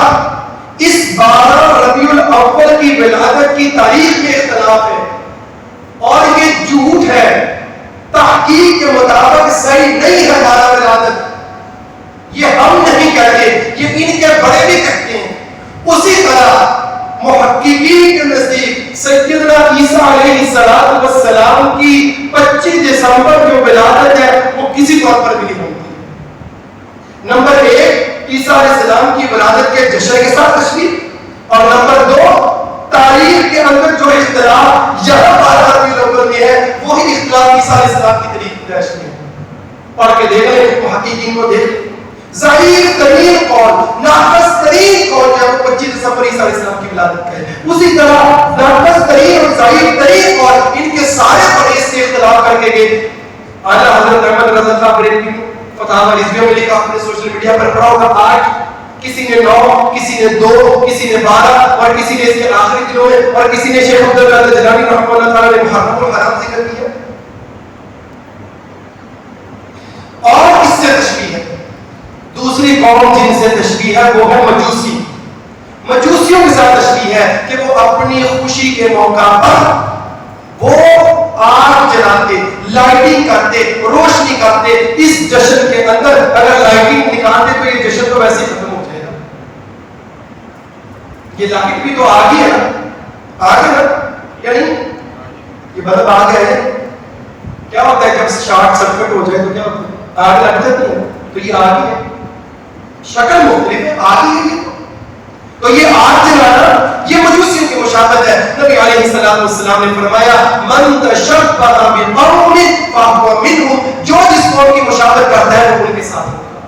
اس 12 ربیع الاول کی ولادت کی تاریخ میں اختلاف ہے اور یہ جھوٹ ہے، تحقیق کے مطابق صحیح نہیں ہے 12 ولادت، یہ ہم نہیں کہتے، یہ ان کے بڑے بھی کہتے ہیں. اسی طرح محققین کے نزدیک سیدنا عیسیٰ علیہ السلام کی 25 دسمبر جو ولادت ہے وہ کسی طور پر بھی نہیں ہوتی. نمبر 1، عیسیٰ علیہ السلام کی ولادت کے جشن کے ساتھ تشبیہ، اور نمبر 2، تاریخ کے اندر جو اختلاف یہاں 12 ربیع الاول میں ہے وہی اختلاف عیسیٰ علیہ السلام کی تاریخ کی پیدائش میں ہے. پڑھ کے دیکھ لیں محققین کو، دیکھ ظاہر ترین قول، ناقص ترین قول جو 25 دسمبر عیسیٰ علیہ السلام کی ولادت کا ہے. اسی طرح ناقص ترین اور ظاہر ترین قول ان کے سارے بڑے اس سے اختلاف کر کے گئے. اعلیٰ حضرت احمد رضا خان بریلوی فتاوی رضویہ میں لکھا، آپ نے سوشل میڈیا پر پڑھا ہوگا. آج کسی نے 9، کسی نے 2، کسی نے 12، اور کسی نے اس کے آخری دنوں میں، اور کسی نے شیخ عبدالقادر جیلانی رحمہ اللہ تعالیٰ نے محرم الحرام ذکر کیا. اور اس سے تشبیہ ہے. دوسری قوم جن سے تشبیہ ہے وہ ہے مجوسی. مجوسیوں کے ساتھ تشبیہ ہے کہ وہ اپنی خوشی کے موقع پر وہ آگ جلاتے، لائٹنگ کرتے، روشنی کرتے. اس جشن کے اندر اگر لائٹنگ نکالتے تو یہ جشن تو ویسے ہی ختم ہو جائے گا. یہ لائٹ بھی تو آگ ہی ہے نا، آگ ہے نا، یعنی یہ بلب آگ ہے. کیا ہوتا ہے جب شارٹ سرکٹ ہو جائے تو کیا ہوتا ہے، آگ لگ جاتی ہے. تو یہ آگ ہی ہے، شکل مختلف ہے، آگ ہی ہے. تو یہ آگ جلانا یہ مجوسیوں کی مشابہت ہے. نبی علیہ السلام نے فرمایا من تشبہ بقوم فهو منهم، جو جس قوم کی مشابہت کرتا ہے وہ ان کے ساتھ ہوگا.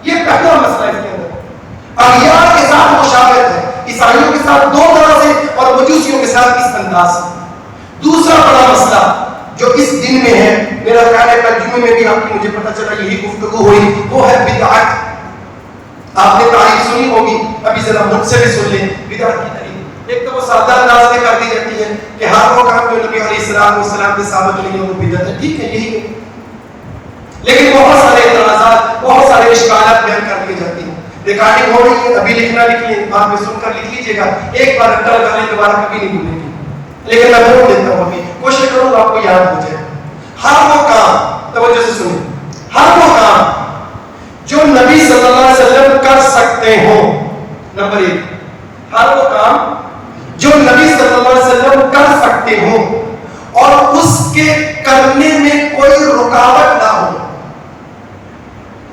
یہ پہلا مسئلہ اس کے اندر اغیار کے ساتھ مشابہت ہے، عیسائیوں کے ساتھ 2 طرح سے اور مجوسیوں کے ساتھ اس انداز سے. دوسرا بڑا مسئلہ جو اس دن میں ہے، میرا خیال ہے کل جمعے میں بھی آپ کی مجھے پتہ چلا یہی گفتگو ہوئی، وہ ہے بدعت. آپ نے تعریف سنی ہوگی، ابھی ذرا مجھ سے بھی سن لیں بدعت کی تعریف. ایک تو وہ سادہ انداز میں کر دی جاتی ہے کہ ہر وہ کام جو نبی علیہ السلام کے ثابت نہیں ہے وہ بدعت ہے. ٹھیک ہے، یہی ہے، لیکن بہت سارے اعتراضات، بہت سارے اشکالات بیان کر دیے جاتے ہیں. ریکارڈنگ ہو رہی ہے، ابھی لکھنا لکھیے، بعد میں سن کر لکھ لیجیے گا. ایک بار رٹا لگا لیں دوبارہ کبھی نہیں بھولیں گے، لیکن میں بول دیتا ہوں ابھی، کوشش کروں تو آپ کو یاد ہو جائے. ہر وہ کام، توجہ سے سنیں، ہر وہ کام جو نبی صلی اللہ علیہ وسلم کر سکتے ہوں. نمبر 1، ہر وہ کام جو نبی صلی اللہ علیہ وسلم کر سکتے ہوں اور اس کے کرنے میں کوئی رکاوٹ نہ ہو.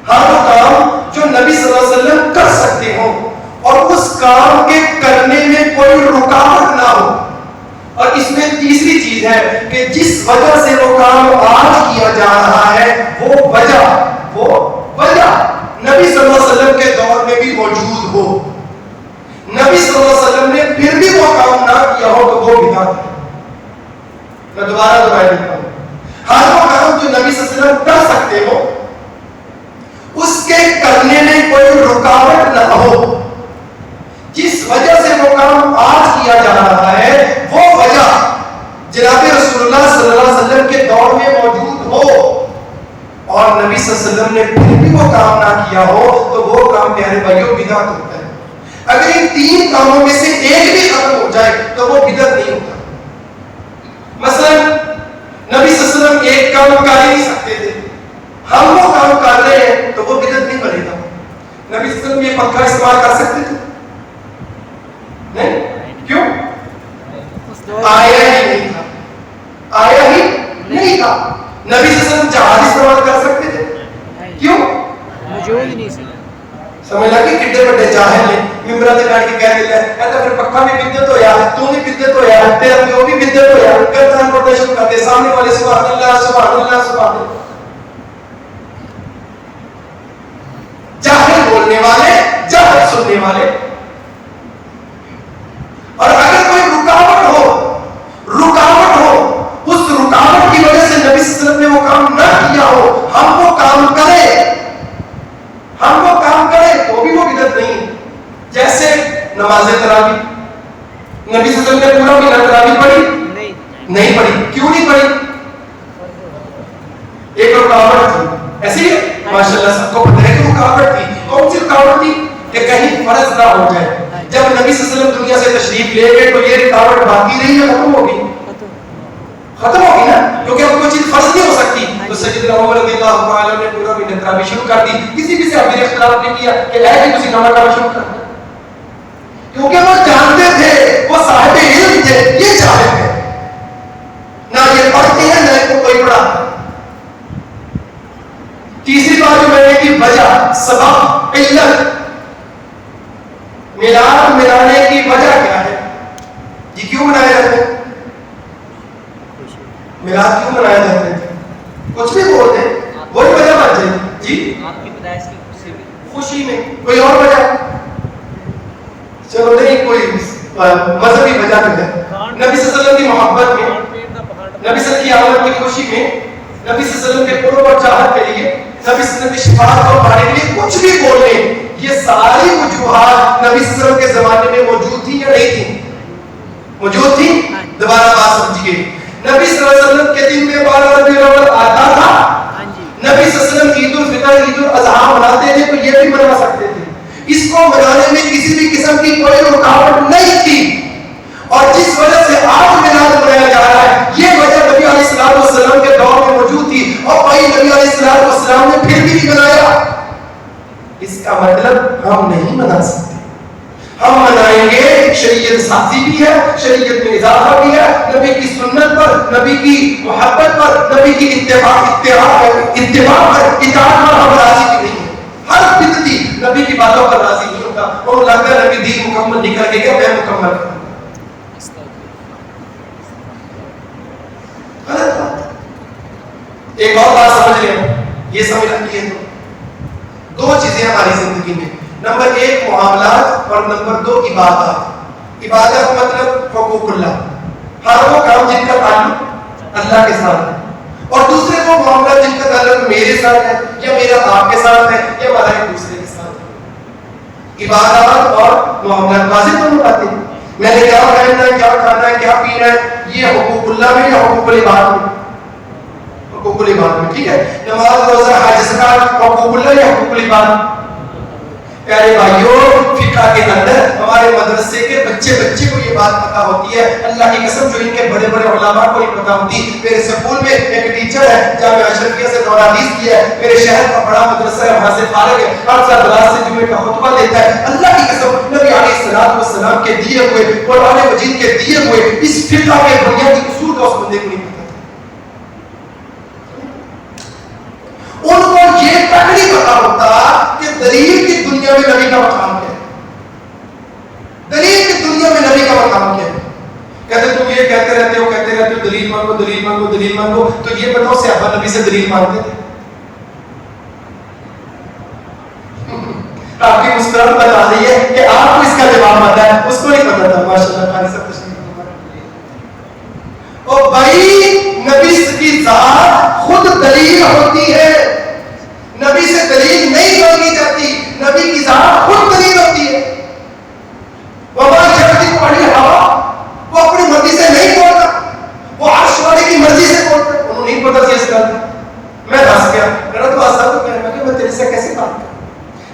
ہر وہ کام جو نبی صلی اللہ علیہ وسلم کر سکتے ہوں اور اس کام کے کرنے میں کوئی رکاوٹ نہ ہو. اور اس میں تیسری چیز ہے کہ جس وجہ سے وہ کام آج کیا جا رہا ہے وہ وجہ نبی صلی اللہ علیہ وسلم کے دور میں بھی موجود ہو. نبی صلی اللہ علیہ وسلم نے پھر بھی وہ کام نہ کیا ہو تو وہ بدعت ہے. میں دوبارہ دیتا ہوں، ہر وہ کام جو نبی صلی اللہ علیہ وسلم کر سکتے ہو اس کے کرنے میں کوئی رکاوٹ نہ ہو، جس وجہ سے وہ کام آج کیا جا رہا ہے وہ وجہ جناب رسول اللہ صلی اللہ علیہ وسلم کے دور میں موجود ہو اور نبی صلی اللہ علیہ وسلم نے پھر بھی وہ کام نہ کیا ہو تو وہ کام پیارے بھائیوں بدعت ہوتا ہے. اگر ان 3 کاموں میں سے ایک بھی ختم ہو جائے تو وہ بدعت نہیں ہوتا. مثلا نبی صلی اللہ علیہ وسلم ایک کام کر ہی نہیں سکتے تھے، ہم وہ کام کر رہے ہیں تو وہ بدعت نہیں بنے گا. نبی صلی اللہ علیہ وسلم یہ پنکھا استعمال کر سکتے تھے؟ نہیں. کیوں؟ آیا ہی نہیں تھا. آیا ہی نہیں تھا. نبی صلی اللہ علیہ وسلم جہاز استعمال کر سکتے تھے؟ کیوں؟ موجود ہی نہیں سی. سمجھ لگی کتنے بڑے جاہل ہیں. ممبرات پہ بیٹھ کے کہہ دیتا ہے کہتا پھر پکا بھی بدعت ہویا، تو بھی بدعت ہویا، تیرا پیو بھی بدعت ہویا. گردان پڑھنا شروع کرتے سامنے والے سبحان اللہ سبحان اللہ سبحان اللہ. جاہل بولنے والے، جاہل سننے والے. اور اگر کوئی رکاوٹ ہو اس رکاوٹ کی وجہ سے نبی صلی اللہ علیہ وسلم نے وہ کام نہ کیا ہو، ہم وہ کام کریں تو بھی وہ بدعت نہیں. جیسے نماز تراویح، نبی صلی اللہ علیہ وسلم نے پورا مہینہ تراویح پڑھی؟ نہیں پڑھی. کیوں نہیں پڑھی؟ ایک رکاوٹ تھی. ایسے ہی ماشاء اللہ سب کو پتہ ہے کہ رکاوٹ تھی. کون سی رکاوٹ تھی؟ کہ کہیں فرض نہ ہو جائے. جب نبی صلی اللہ علیہ وسلم دنیا سے تشریف لے گئے تو یہ رکاوٹ باقی رہی یا ختم ہو گئی؟ ختم ہو گئی نا، کیونکہ اب کوئی چیز فرض نہیں ہو سکتی. تو سیدنا عمر رضی اللہ تعالیٰ نے پورا مہینہ تراویح شروع کر دی. کسی بھی صحابی نے اختلاف نہیں کیا کہ ایسے کسی نماز پڑھنا شروع کر دیا، کیونکہ وہ جانتے تھے، وہ صاحب علم تھے. یہ جاہل ہے، نہ یہ پڑھتے ہیں نہ ان کو کوئی پڑھاتا. تیسری بات جو میں نے کی وجہ، سبب، علت. میلاد منانے کی وجہ کیا ہے؟ جی کیوں منایا جاتا ہے؟ میلاد کیوں منایا جاتا ہے؟ کچھ بھی بول دیں وہی وجہ بن جائے. جی آپ کی پیدائش کی خوشی میں. خوشی میں کوئی اور وجہ؟ چلو نہیں کوئی مذہبی وجہ تو ہے. نبی صلی اللہ علیہ وسلم کی محبت میں، نبی صلی اللہ علیہ وسلم کی آمد کی خوشی میں، نبی صلی اللہ علیہ وسلم کے قرب اور چاہت کے لیے، نبی صلی اللہ علیہ وسلم کی شفاعت اور پانے کے لیے کچھ بھی بول لیں. یہ ساری وجوہات نبی صلی اللہ علیہ وسلم کے زمانے میں موجود تھی یا نہیں تھی؟ موجود تھی. دوبارہ بات سمجھیے. نبی صلی اللہ علیہ وسلم کے دن میں 12 ربیع الاول آتا تھا. نبی صلی اللہ علیہ وسلم عید الفطر عید الاضحیٰ مناتے تھے تو یہ بھی منا سکتے تھے. اس کو منانے میں کسی بھی قسم کی کوئی رکاوٹ نہیں تھی. اور جس وجہ سے آج میلاد منایا جا رہا ہے یہ وجہ نبی علیہ الصلوۃ والسلام کے دور میں موجود تھی اور وہی نبی علیہ الصلوۃ والسلام نے پھر بھی منایا. اس کا مطلب ہم نہیں منا سکتے. ہم منائیں گے، شریعت سازی بھی ہے، شریعت میں اضافہ بھی ہے. نبی کی سنت پر، نبی کی محبت پر، نبی کی اتباع پر، اطاعت پر ہم راضی بھی نہیں ہیں. ہر بدعتی نبی کی باتوں پر راضی نہیں ہوتا. اور لگتا ہے نبی دین مکمل نکل کے گیا، میں مکمل کروں. غلط بات. ایک اور بات سمجھ لیں، یہ سمجھ رکھیے تو دو چیزیں ہماری زندگی میں، نمبر 1 معاملات اور نمبر 2 عبادات. عبادت مطلب حقوق اللہ، ہر وہ کام جن کا تعلق اللہ کے ساتھ ہے، اور دوسرے وہ معاملات جن کا تعلق میرے ساتھ ہے یا میرا آپ کے ساتھ ہے یا ہمارا ایک دوسرے کے ساتھ ہے. عبادات اور معاملات واضح دونوں باتیں. میں نے کیا پہننا ہے، کیا کھانا ہے، کیا پینا ہے، یہ حقوق اللہ میں یا حقوق العباد میں؟ حقوق العباد میں. ٹھیک ہے. نماز، روزہ، حج، زکات حقوق اللہ یا حقوق العباد؟ پیارے بھائیوں، فقہ کے اندر ہمارے مدرسے کے بچے کو یہ بات پتا ہوتی ہے. اللہ کی قسم جو ان کے بڑے بڑے علماء کو نہیں پتا ہوتی. میرے سکول میں ایک ٹیچر ہے، جامعہ اشرفیہ سے دورہ حدیث کیا ہے، میرے شہر کا بڑا مدرسہ ہے، وہاں سے فارغ ہے، 8 سال بعد سے جمعے کا خطبہ دیتا ہے. اللہ کی قسم نبی علیہ الصلوۃ والسلام کے دیے ہوئے، قرآن مجید کے دیے ہوئے اس فقہ کے بنیادی اصول کا اس بندے کو نہیں پتا. ان کو یہ تک نہیں پتا ہوتا کہ دلیل کی دنیا میں نبی کا مقام کیا ہے. دلیل کی دنیا میں نبی کا مقام کیا ہے. کہتے تم یہ کہتے رہتے ہو دلیل مانگو دلیل مانگو دلیل مانگو. تو یہ بتاؤ صحابہ نبی سے دلیل مانگتے تھے؟ آپ کی مسکراہٹ بتا رہی ہے کہ آپ کو اس کا جواب پتا ہے، اس کو نہیں پتا تھا. ماشاءاللہ خالی سب کچھ نہیں. اور بھائی نبی کی ذات خود دلیل ہوتی ہے. نبی سے دلیل نہیں مانگی جاتی، نبی کی ذات خود دلیل ہوتی ہے. وما ينطق عن الهوى، وہ اپنی مرضی سے نہیں بولتا، وہ عرش والے کی مرضی سے بولتا ہے. انہوں نہیں پتا چیز کرتا. میں دس گیا میرا تو آسان تو میں تیرے سے کیسے بات کروں.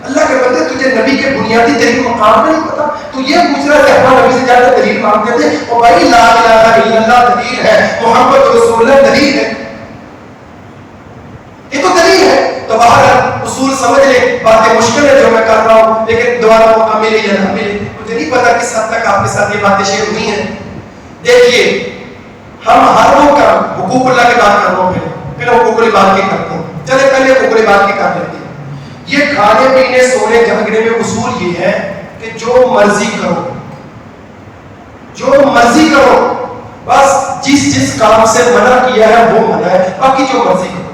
اللہ کے بندے تجھے نبی کے بنیادی ترین مقام نہیں پتا، تو یہ پوچھ رہا ہے کہ نبی سے جا کر دلیل مانگتے تھے، اور بھائی لا الہ الا اللہ دلیل ہے، محمد رسول اللہ دلیل ہے، یہ تو دلیل ہے. تو باہر اصول سمجھ لیں، باتیں مشکل ہے جو میں کر رہا ہوں، لیکن دوبارہ موقع ملے یا نہ ملے مجھے نہیں پتا کس حد تک آپ کے ساتھ یہ باتیں شیئر ہوئی ہیں. دیکھیے ہم ہر وہ کا حقوق اللہ کی بات کر رہا ہوں، پھر حقوق العباد کی کرتے ہیں. چلے پہلے حقوق العباد کی کر لیتے ہیں. یہ کھانے پینے سونے جھگڑے میں اصول یہ ہے کہ جو مرضی کرو، جو مرضی کرو، بس جس کام سے منع کیا ہے وہ منع ہے، باقی جو مرضی کرو.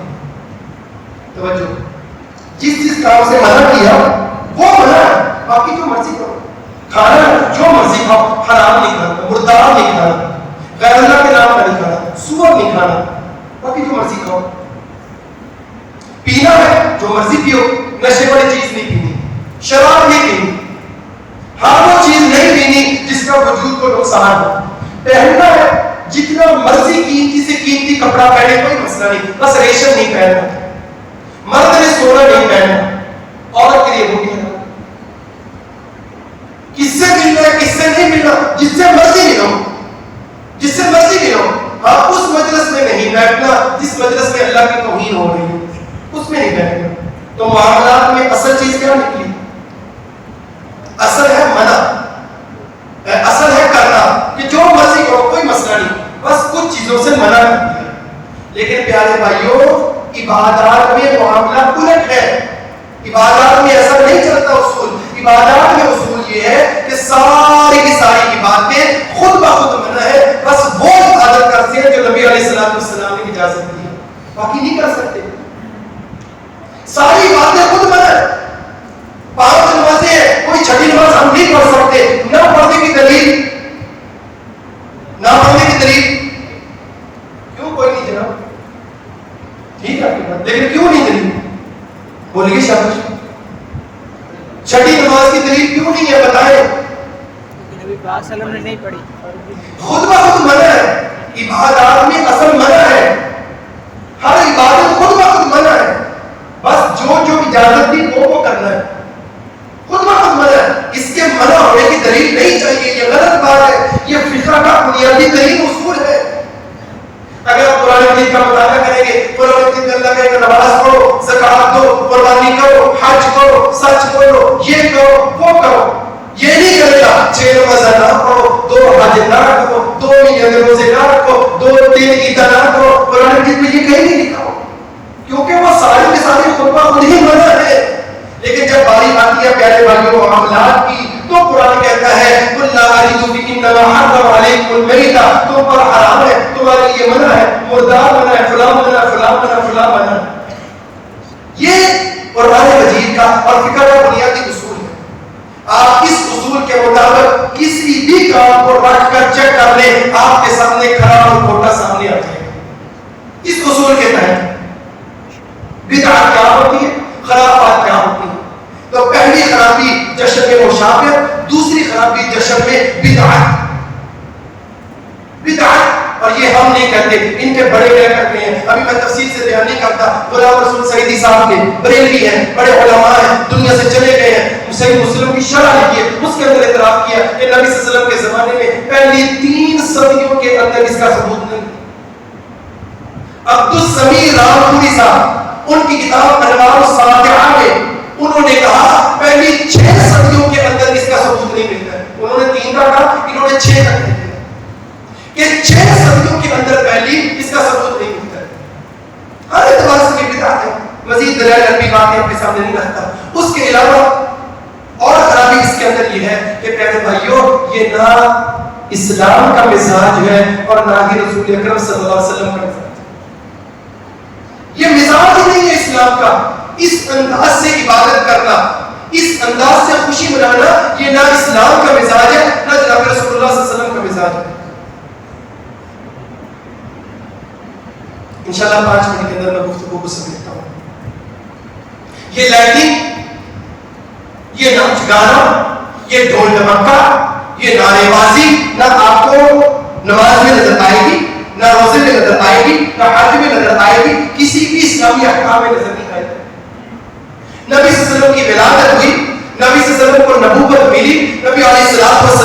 توجہ، جس کام سے منع کیا وہ منع ہے، باقی جو مرضی کرو. کھانا جو مرضی کھاؤ، حرام نہیں کھانا، مردار نہیں کھانا، غیر اللہ کے نام کا نہیں کھانا، سور نہیں کھانا، باقی جو مرضی کھاؤ. پینا ہے جو مرضی پیو، نشے والی چیز نہیں پینی، شراب نہیں پینی، ہر وہ چیز نہیں پینی جس کا وجود کو نقصان ہو. پہننا ہے جتنا مرضی قیمتی سے قیمتی کپڑا پہنے، کوئی مسئلہ نہیں، بس ریشم نہیں پہننا. مرد نے سونا نہیں پہننا، عورت کے لیے وہ نہیں ہے. کس سے ملنا ہے کس سے نہیں ملنا، جس سے مرضی ملو، جس سے مرضی ملو. ہاں اس مجلس میں نہیں بیٹھنا جس مجلس میں اللہ کی توہین ہو رہی ہے، اس میں نہیں بیٹھنا. تو معاملات میں اصل چیز کیا نکلی؟ اصل ہے منع، اصل ہے کرنا کہ جو مرضی کرو کوئی مسئلہ نہیں، بس کچھ چیزوں سے منع کر دیا. لیکن پیارے بھائیوں عبادات میں معاملہ الٹ ہے. عبادات میں ایسا نہیں چلتا اصول. عبادات میں اصول یہ ہے کہ ساری کی ساری عبادتیں خود بخود منع ہے، بس وہ عبادت کرتے ہیں جو نبی علیہ السلام نے اجازت دی ہے، باقی نہیں کر سکتے. ساری باتیں خود منع ہے. 5 نمازیں ہیں، کوئی چھٹی نماز ہم نہیں پڑھ سکتے، نہ پڑھنے کی دلیل، نہ پڑھنے کی دلیل کیوں؟ کوئی نہیں جناب، ٹھیک ہے، لیکن کیوں نہیں دلیل؟ بولیے شاباش. چھٹی نماز کی دلیل کیوں نہیں ہے بتائیں؟ نبی پاک صلی اللہ علیہ وسلم نے نہیں پڑھی. خود بخود منع ہے. عبادات میں اصل منع ہے، ہر عبادت خود بخود منع ہے، بس جو اجازت دی وہ کرنا ہے. خود بخود منع ہے. اس کے منع ہونے کی دلیل نہیں چاہیے، یہ غلط بات ہے. یہ فقہ کا بنیادی ترین اصول ہے. اگر آپ قرآن مجید کا مطالعہ کریں گے، قرآن مجید میں اللہ کہے گا نماز پڑھو، زکات دو، قربانی کرو، حج کرو، سچ بولو، یہ کرو وہ کرو. یہ نہیں کرے گا 6 روزہ نہ پڑھو، 2 حج نہ رکھو، 2 مہینے روزے نہ رکھو، 2 دن عید نہ کرو. قرآن مجید میں یہ کہیں نہیں لکھا ہو، کیونکہ وہ سارے کے سارے خطبہ خود ہی منع ہے. لیکن جب باری آتی ہے پیارے بھائیوں معاملات کی، تو قرآن کہتا ہے قُلْ لَا أَجِدُ فِي إِنَّمَا حَرَّمَ عَلَيْكُمُ الْمَيْتَ، تم پر حرام ہے، تمہارے لیے منع ہے، مردار منع ہے، فلاں منع ہے، فلاں منع ہے، فلاں منع ہے. یہ قرآن مجید کا اور فقہ کا بنیادی اصول ہے. آپ اس اصول کے مطابق کسی بھی کام کو رکھ کر چیک کر لیں، آپ کے سامنے خراب اور کھوٹا سامنے آ جائے گا. اس اصول کے تحت بدعت کیا ہوتی ہے، خرابات کیا ہوتی ہے. تو پہلی خرابی جشن میں مشابہت، دوسری خرابی جشن میں بدعت. بدعت، اور یہ ہم نہیں کرتے، ان کے بڑے کیا کرتے ہیں. ابھی میں تفصیل سے بیان نہیں کرتا. غلام رسول سعیدی صاحب کے بریلوی ہیں، بڑے علماء ہیں، دنیا سے چلے گئے ہیں. صحیح مسلم کی شرح لکھی ہے، اس کے اندر اعتراف کیا کہ نبی صلی اللہ علیہ وسلم کے زمانے میں پہلی 3 صدیوں کے اندر اس کا ثبوت نہیں. عبد السمیع رامپوری صاحب، ان کی کتاب انوار الساطعہ میں انہوں نے کہا پہلی 6 صدیوں کے اندر اس کا ثبوت نہیں ملتا ہے. انہوں نے 3 کا کہا، انہوں نے 6 کا کہا کہ 6 صدیوں کے اندر پہلی اس کا ثبوت نہیں ملتا ہے. ہر اعتبار سے یہ بدعت ہے. مزید دلائل عربی باتیں اپنے سامنے نہیں رکھتا. اس کے علاوہ اور خرابی اس کے اندر یہ ہے کہ پیارے بھائیوں یہ نہ اسلام کا مزاج ہے اور نہ ہی رسول اکرم صلی اللہ علیہ وسلم کا مزاج. یہ مزاج ہی نہیں ہے اسلام کا. اس انداز سے عبادت کرنا، اس انداز سے خوشی منانا، یہ نہ اسلام کا مزاج ہے نہ جناب رسول اللہ صلی اللہ علیہ وسلم کا مزاج ہے. انشاءاللہ 5 منٹ کے اندر میں گفتگو کو سمیٹتا ہوں. یہ لائٹنگ، یہ ناچ گانا، یہ ڈھول ڈمکا، یہ نعرے بازی نہ آپ کو نماز میں نظر آئے گی، نہ روزے میں نظر آئے گی، نہ حج میں نظر آئے گی، کسی بھی اسلامی احکام میں نظر نہیں آئے گی. نبی صلی اللہ علیہ وسلم کی ولادت ہوئی، نبی صلی اللہ علیہ وسلم کو نبوت ملی، نبی علیہ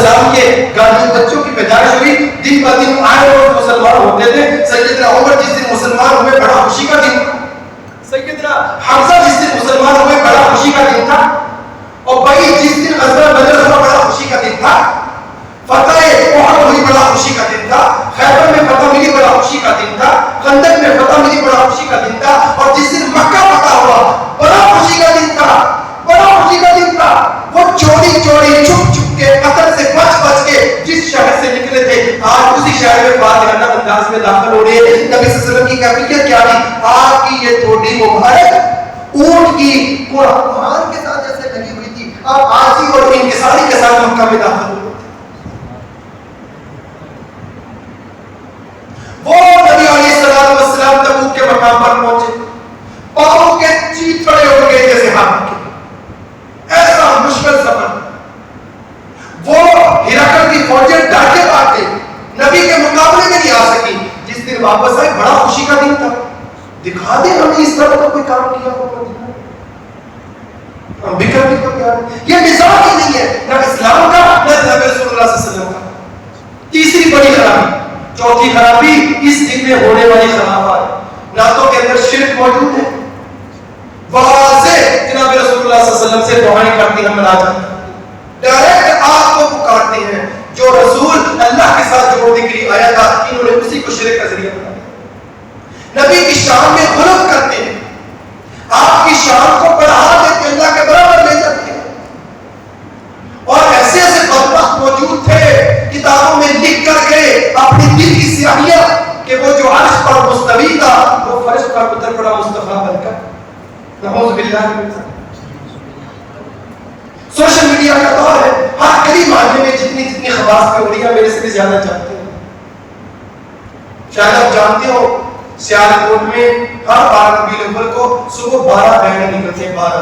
والسلام کے بچوں کی پیدائش ہوئی، دن بہ دن آئے اور مسلمان ہوتے تھے. سیدنا عمر جس دن مسلمان ہوئے بڑا خوشی کا دن تھا. سیدنا حمزہ جس دن مسلمان ہوئے بڑا خوشی کا دن تھا. اور بھائی جس دن غزوہ بدر ہوا بڑا خوشی کا دن تھا. فتح احد ہوئی بڑا خوشی کا دن تھا. خیبر میں فتح ملی بڑا خوشی کا دن تھا. خندق میں فتح ملی بڑا خوشی کا دن تھا. اور جس دن مکہ فتح ہوا بڑا خوشی کا دن تھا. بڑا خوشی کا دن تھا. وہ چوری چوری چھپ چھپ کے قتل سے بچ کے جس شہر سے نکلے تھے آج اسی شہر میں فاتحانہ انداز میں داخل ہو رہے ہیں. نبی صلی اللہ علیہ وسلم کی کیفیت کیا تھی؟ آپ کی یہ تھوڑی مبارک اونٹ کی قرآن کے ساتھ جیسے لگی ہوئی تھی. آپ عاجزی اور انکساری کے ساتھ مکہ میں داخل ہوئے. وہ نبی علیہ السلام تبوک کے مقام پر پہنچے، پاؤں کے چیت پڑے ہو گئے جیسے ہاتھ کے. ایسا مشکل سفر. وہ ہرقل کی فوجیں ڈاکے مارتے نبی کے مقابلے میں نہیں آ سکی. جس دن واپس آئے بڑا خوشی کا دن تھا. دکھا دیں ہمیں اس طرح کا کوئی کام کیا ہو. ہم بکر بھی تو کیا یہ مزاج ہی نہیں ہے نہ اسلام کا نہ نبی رسول اللہ صلی اللہ علیہ وسلم کا. تیسری بڑی خرابی، چوتھی خرابی اس دن میں ہونے والی خرابات. نعتوں کے اندر شرک موجود ہے. واضح جناب رسول اللہ صلی اللہ علیہ وسلم سے دعائیں کرتی ہیں مناجات. ڈائریکٹ آپ کو پکارتے ہیں. جو رسول اللہ کے ساتھ جوڑنے کے لیے آیا تھا انہوں نے اسی کو شرک کا ذریعہ بنا دیا. نبی کی شان میں غلط کرتے ہیں. آپ کی شان کو بڑھا دیتے ہیں، اللہ کے برابر لے جاتے ہیں. اور ایسے ایسے بدبخت موجود تھے کتابوں میں لکھ کر گئے اپنی دل کی سیاہیاں کہ وہ جو عرش پر مستوی تھا وہ فرش پر اتر پڑا مصطفیٰ بن کر. نعوذ باللہ من ذلک. سوشل میڈیا کا دور ہے. ہر گلی محلے میں جتنی خواص پہ ہو رہی ہے میرے سے بھی زیادہ جانتے ہیں. شاید آپ جانتے ہو سیالکوٹ میں ہر 12 ربیع الاول کو صبح 12 بینڈ نکلتے ہیں. 12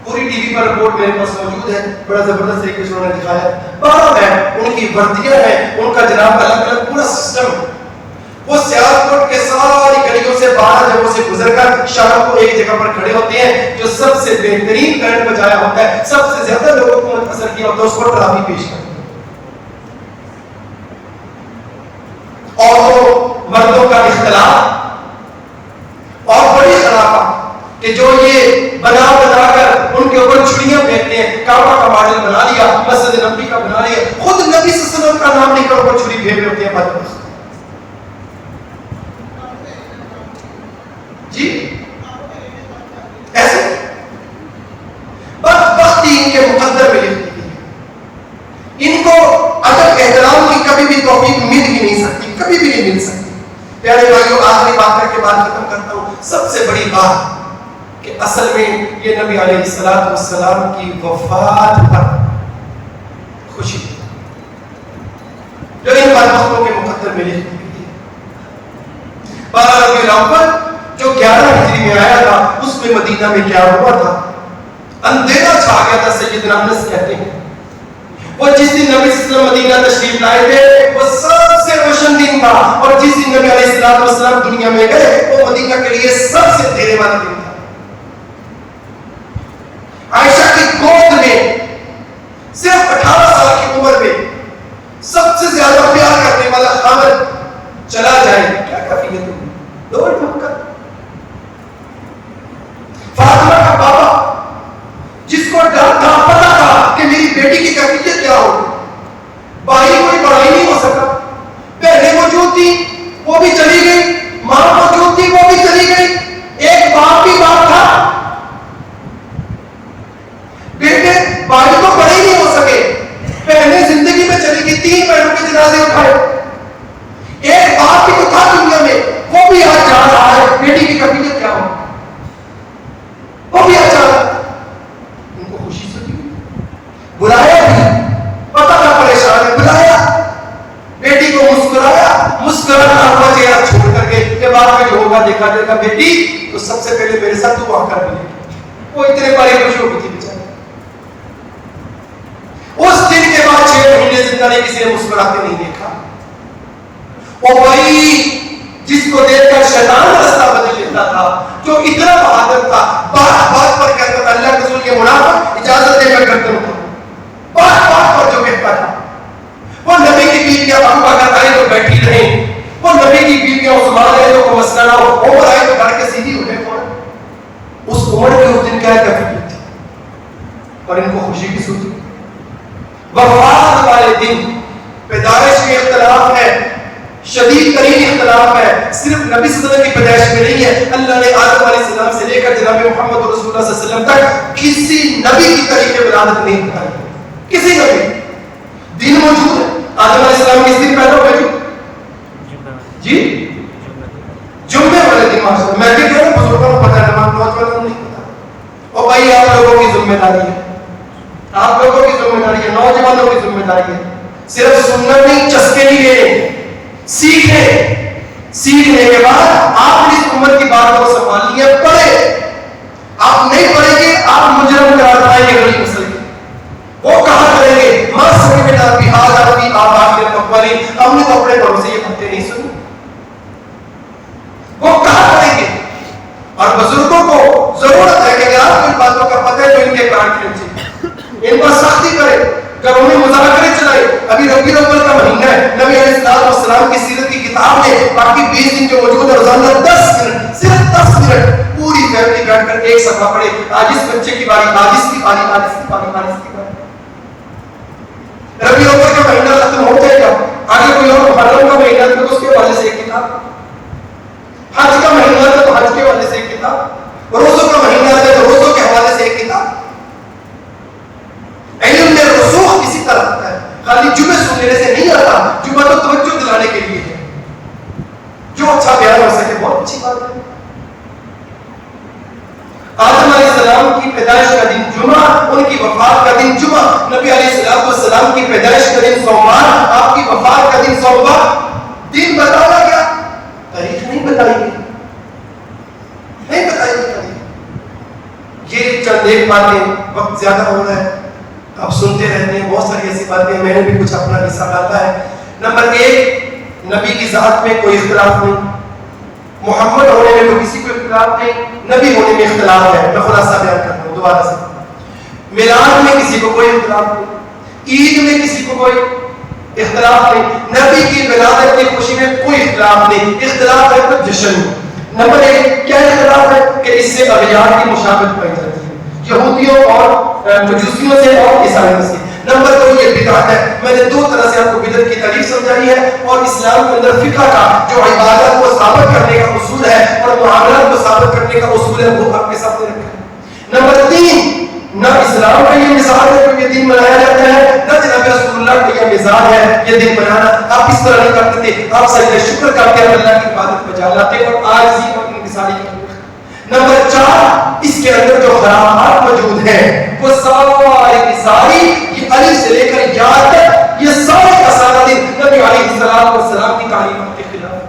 پوری ٹی وی پر رپورٹ میرے پاس موجود ہے. بڑا زبردست طریقے سے انہوں نے دکھایا. 12 بینڈ، ان کی وردیاں ہیں، ان کا جناب الگ الگ پورا سسٹم. وہ سیالکوٹ کے ساری گلیوں سے 12 جگہوں سے گزر کر شام کو ایک جگہ پر کھڑے ہوتے ہیں. جو سب سے بہترین بینڈ بجایا ہوتا ہے، سب سے زیادہ لوگوں کو متاثر کیا ہوتا ہے، اس کو ٹرافی پیش کرتے ہیں. اور مردوں کا اختلاف اور بڑی خرابات کہ جو یہ بنا کر ان کے اوپر چھڑیاں پھینکتے ہیں. کعبہ کا ماڈل بنا لیا، مسجد نبی کا بنا لیا، خود نبی صلی اللہ علیہ وسلم کا نام لے کر اوپر چھری پھینک رہے ہوتے ہیں. بدبخت جی ایسے بدبختی ان کے مقدر میں لکھی ہے. ان کو ادب احترام کی کبھی بھی توفیق مل ہی نہیں سکتی، کبھی بھی نہیں مل سکتی. پیارے بھائیوں، آخری بات کر کے بات ختم کرتا ہوں. سب سے بڑی بات کہ اصل میں یہ نبی علیہ السلام کی وفات پر خوشی جو ان بدبختوں کے مقدر میں لکھی گئی ہے. 12 ربیع الاول جو 11 ہجری میں آیا تھا اس میں مدینہ میں کیا ہوا تھا؟ اندھیرا چھا گیا تھا. سیدنا انس کہتے ہیں وہ جس دن نبی صلی اللہ علیہ وسلم مدینہ تشریف لائے تھے وہ سب سے روشن دن تھا. اور جس دن نبی علیہ السلام دنیا میں گئے وہ مدینہ کے لیے سب سے اندھیرے والا دن تھا. عائشہ کی گود میں صرف 18 سال کی عمر میں سب سے زیادہ پیار کرنے والا خامد چلا جائے کیا کافی ہے؟ دو ٹھمکا. فاطمہ کا بابا جس کو ڈر تھا، پتا تھا کہ میری بیٹی کی کیفیت کیا ہوگی، بھائی کوئی بڑا ہی نہیں ہو سکا. بہنیں موجود تھی وہ بھی چلی گئی، ماں موجود تھی وہ بھی چلی گئی. ایک باپ بھی باپ تھا، بیٹے بھائی تو بڑے ہی نہیں ہو سکے. بہنیں زندگی میں چلی گئی، 3 بہنوں کے جنازے اٹھائے. ایک باپ بھی تو تھا دنیا میں، وہ بھی آج جا رہا ہے. بیٹی کی کیفیت کیا ہوگی، وہ بھی آج جا رہا ہے. ان کو خوشی سے بلایا بھی، پتہ نہ پریشان ہے، بلایا بیٹی کو، مسکرانا ہوا چہرہ چھوڑ کر کے کہ بعد میں جو ہوگا دیکھا جائے گا. بیٹی تو سب سے پہلے میرے ساتھ دعا کر ملے. وہ اتنے بڑے خوش ہو گئی تھی بیچارے. اس دن کے بعد 6 مہینے زندہ نہیں کسی نے مسکراتے نہیں دیکھا. وہ وہی جس کو دیکھ کر شیطان راستہ بدل لیتا تھا، جو اتنا بہادر تھا، بات بات پر کہتا تھا اللہ کے رسول کے منافق اجازت دے کر کرتے ہو، بات بات پر جو اور ان کو خوشی کی سوتی. وفات والے دن پیدائش میں اختلاف ہے, شدید ترین اختلاف ہے. صرف نبی صلی اللہ علیہ وسلم کی پیدائش میں نہیں ہے, اللہ نے آدم علیہ السلام سے لے کر جناب محمد رسول اللہ صلی اللہ علیہ وسلم تک کسی نبی کی طریق ولادت نہیں بتائی, کسی نبی. دین موجود ہے, آدم علیہ السلام کس دن پیدا ہوئے جی؟ جمعے والے دن. ماشاء اللہ, میں بھی کہہ رہا ہوں بزرگوں کو پتہ ہے, نوجوانوں کو نہیں پتا. اور بھائی آپ لوگوں کی ذمہ داری ہے, آپ لوگوں کی ذمہ داری ہے, نوجوانوں کی ذمہ داری ہے. صرف سننا نہیں, چسکے نہیں لینے, سیکھنے کے بعد آپ نے اس امت کی بات کو سنبھالنی ہے. پڑھے, آپ نہیں پڑھیں گے آپ مجرم قرار پائیں گے غریب مسئلے. وہ کہاں کریں گے ماں سمجھنا بہذا ربی آبا کے مقبری, ہم نے تو اپنے بڑوں سے یہ باتیں نہیں سنی. وہ کہاں کریں گے؟ اور بزرگوں کو ضرورت ہے کہ اگر آپ کو ان باتوں کا پتہ ہے تو ان کے کار کھینچیں, ان پر سختی کریں, گھروں میں مذاکرے چلائے. ابھی ربیع الاول کا مہینہ ہے, نبی علیہ السلام کی سیرت کی کتاب میں باقی 20 دن جو موجود ہے روزانہ 10 منٹ, صرف 10 منٹ پوری فیملی بیٹھ کر ایک صفحہ پڑھے. آج اس بچے کی باری, آج اس کی باری, آج اس کی باری, آج اس کی باری. ربیع الاول کا مہینہ ختم ہو جائے گا, آگے کوئی اور محرم کا مہینہ ہے تو اس کے حوالے سے ایک کتاب, حج کا مہینہ ہے تو حج کے حوالے سے ایک کتاب, روزوں کا مہینہ ہے تو روزوں کے حوالے سے ایک کتاب. علم میں رسوخ کسی طرح آتا ہے, خالی جمعے سننے سے نہیں آتا. جمعہ تو توجہ دلانے کے لیے ہے, جو اچھا بیان ہو سکے بہت اچھی بات ہے. آدم علیہ السلام کی پیدائش کا دن جمعہ, ان کی وفات کا دن جمعہ. نبی علیہ السلام کی پیدائش کا دن سوموار, آپ کی وفات کا دن سوموار. دن بتانا کیا, تاریخ نہیں بتائی گئی, نہیں بتائی گئی تاریخ. یہ چند ایک باتیں, وقت زیادہ ہو رہا ہے, آپ سنتے رہتے ہیں بہت ساری ایسی باتیں, میں نے بھی کچھ اپنا حصہ ڈالا ہے. نمبر 1, نبی کی ذات میں کوئی اختلاف نہیں. محمد ہونے میں تو کسی کو اختلاف نہیں, نبی ہونے میں اختلاف ہے. میں خلاصہ بیان کرتا ہوں دوبارہ سے. میلاد میں کسی کو کوئی اختلاف نہیں, عید میں کسی کو کوئی اختلاف نہیں, نبی کی ولادت کی خوشی میں کوئی اختلاف نہیں. اختلاف ہے تو جشن. نمبر 1 کیا اختلاف ہے کہ اس سے اغیار کی مشابہت پائی جاتی ہے, یہودیوں اور مجوسیوں سے اور عیسائیوں سے. نمبر 2 یہ بدعت ہے. میں نے 2 طرح سے آپ کو بدعت کی تعریف سمجھائی ہے, اور اسلام کے اندر فقہ کا جو عبادت کو ثابت کرنے کا اصول ہے اور معاملات کو ثابت کرنے کا اصول ہے وہ آپ کے سامنے رکھا ہے. نمبر 3 نہ اسلام کا یہ مزاج ہے کہ یہ دن منایا جاتا ہے, نہ جناب رسول اللہ کا یہ مزاج ہے یہ دن منانا. آپ اس طرح نہیں کرتے تھے, آپ سجدہ شکر کرتے ہیں, اللہ کی عبادت بجا لاتے اور آج ہی اپنی مثالی کرتے. نمبر 4 اس کے اندر جو خرابات موجود ہیں وہ ساری یہ علی سے لے کر یاد تک یہ سارے کا سارا دن نبی علیہ السلام کی تعلیمات کے خلاف.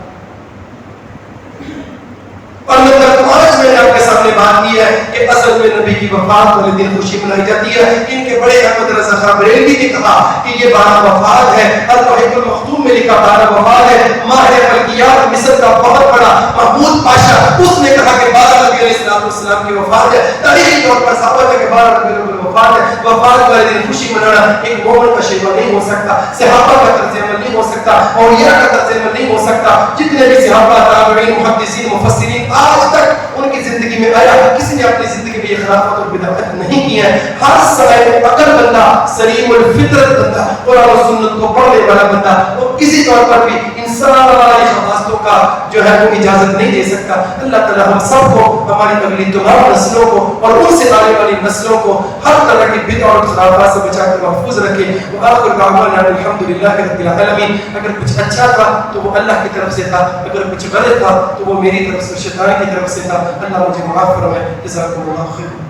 اور نمبر 5 میں نے آپ کے سامنے بات کی ہے کہ اصل میں نبی کی وفات والے دن خوشی منائی جاتی ہے. ان کے بڑے احمد رضا خان بریلوی نے کہا کہ یہ 12 وفات ہے, التحف المختوم میں لکھا 12 وفات ہے. ماہر فلکیات مصر کا بہت بڑا محمود پاشا, اس نے کہا کہ 12 نبی علیہ السلام کی وفات ہے. تاریخی طور پر ثابت ہے کہ 12 نبی کی وفات ہے. وفات والے دن خوشی منانا ایک مومن کا شیوا نہیں ہو سکتا, صحابہ کا طرز عمل نہیں ہو سکتا, اولیاء کا طرز عمل نہیں ہو سکتا. جتنے بھی صحابہ, تابعین, محدثین, مفسرین آج تک ان کی زندگی میں آیا کسی نے اپنی زندگی میں یہ خرافت اور بدعت نہیں کی ہے. ہر صاحب عقل بندہ, سلیم الفطرت بندہ, قرآن و سنت کو پڑھنے والا بندہ, وہ کسی طور پر بھی انسانی خواستوں کا جو ہے وہ اجازت نہیں دے سکتا. اللہ تعالی ہم سب کو, ہماری اگلی تمام نسلوں کو اور ان سے آنے والی نسلوں کو ہر طرح کی بدعت اور خرافات سے بچا کر محفوظ رکھے. وآخر دعوانا الحمدللہ رب العالمین. اگر کچھ اچھا تھا تو وہ اللہ کی طرف سے تھا, اگر کچھ غلط تھا تو وہ میری طرف سے, شیطان کی طرف سے تھا. اللہ مجھے معاف فرمائے. جزاکم اللہ خیر.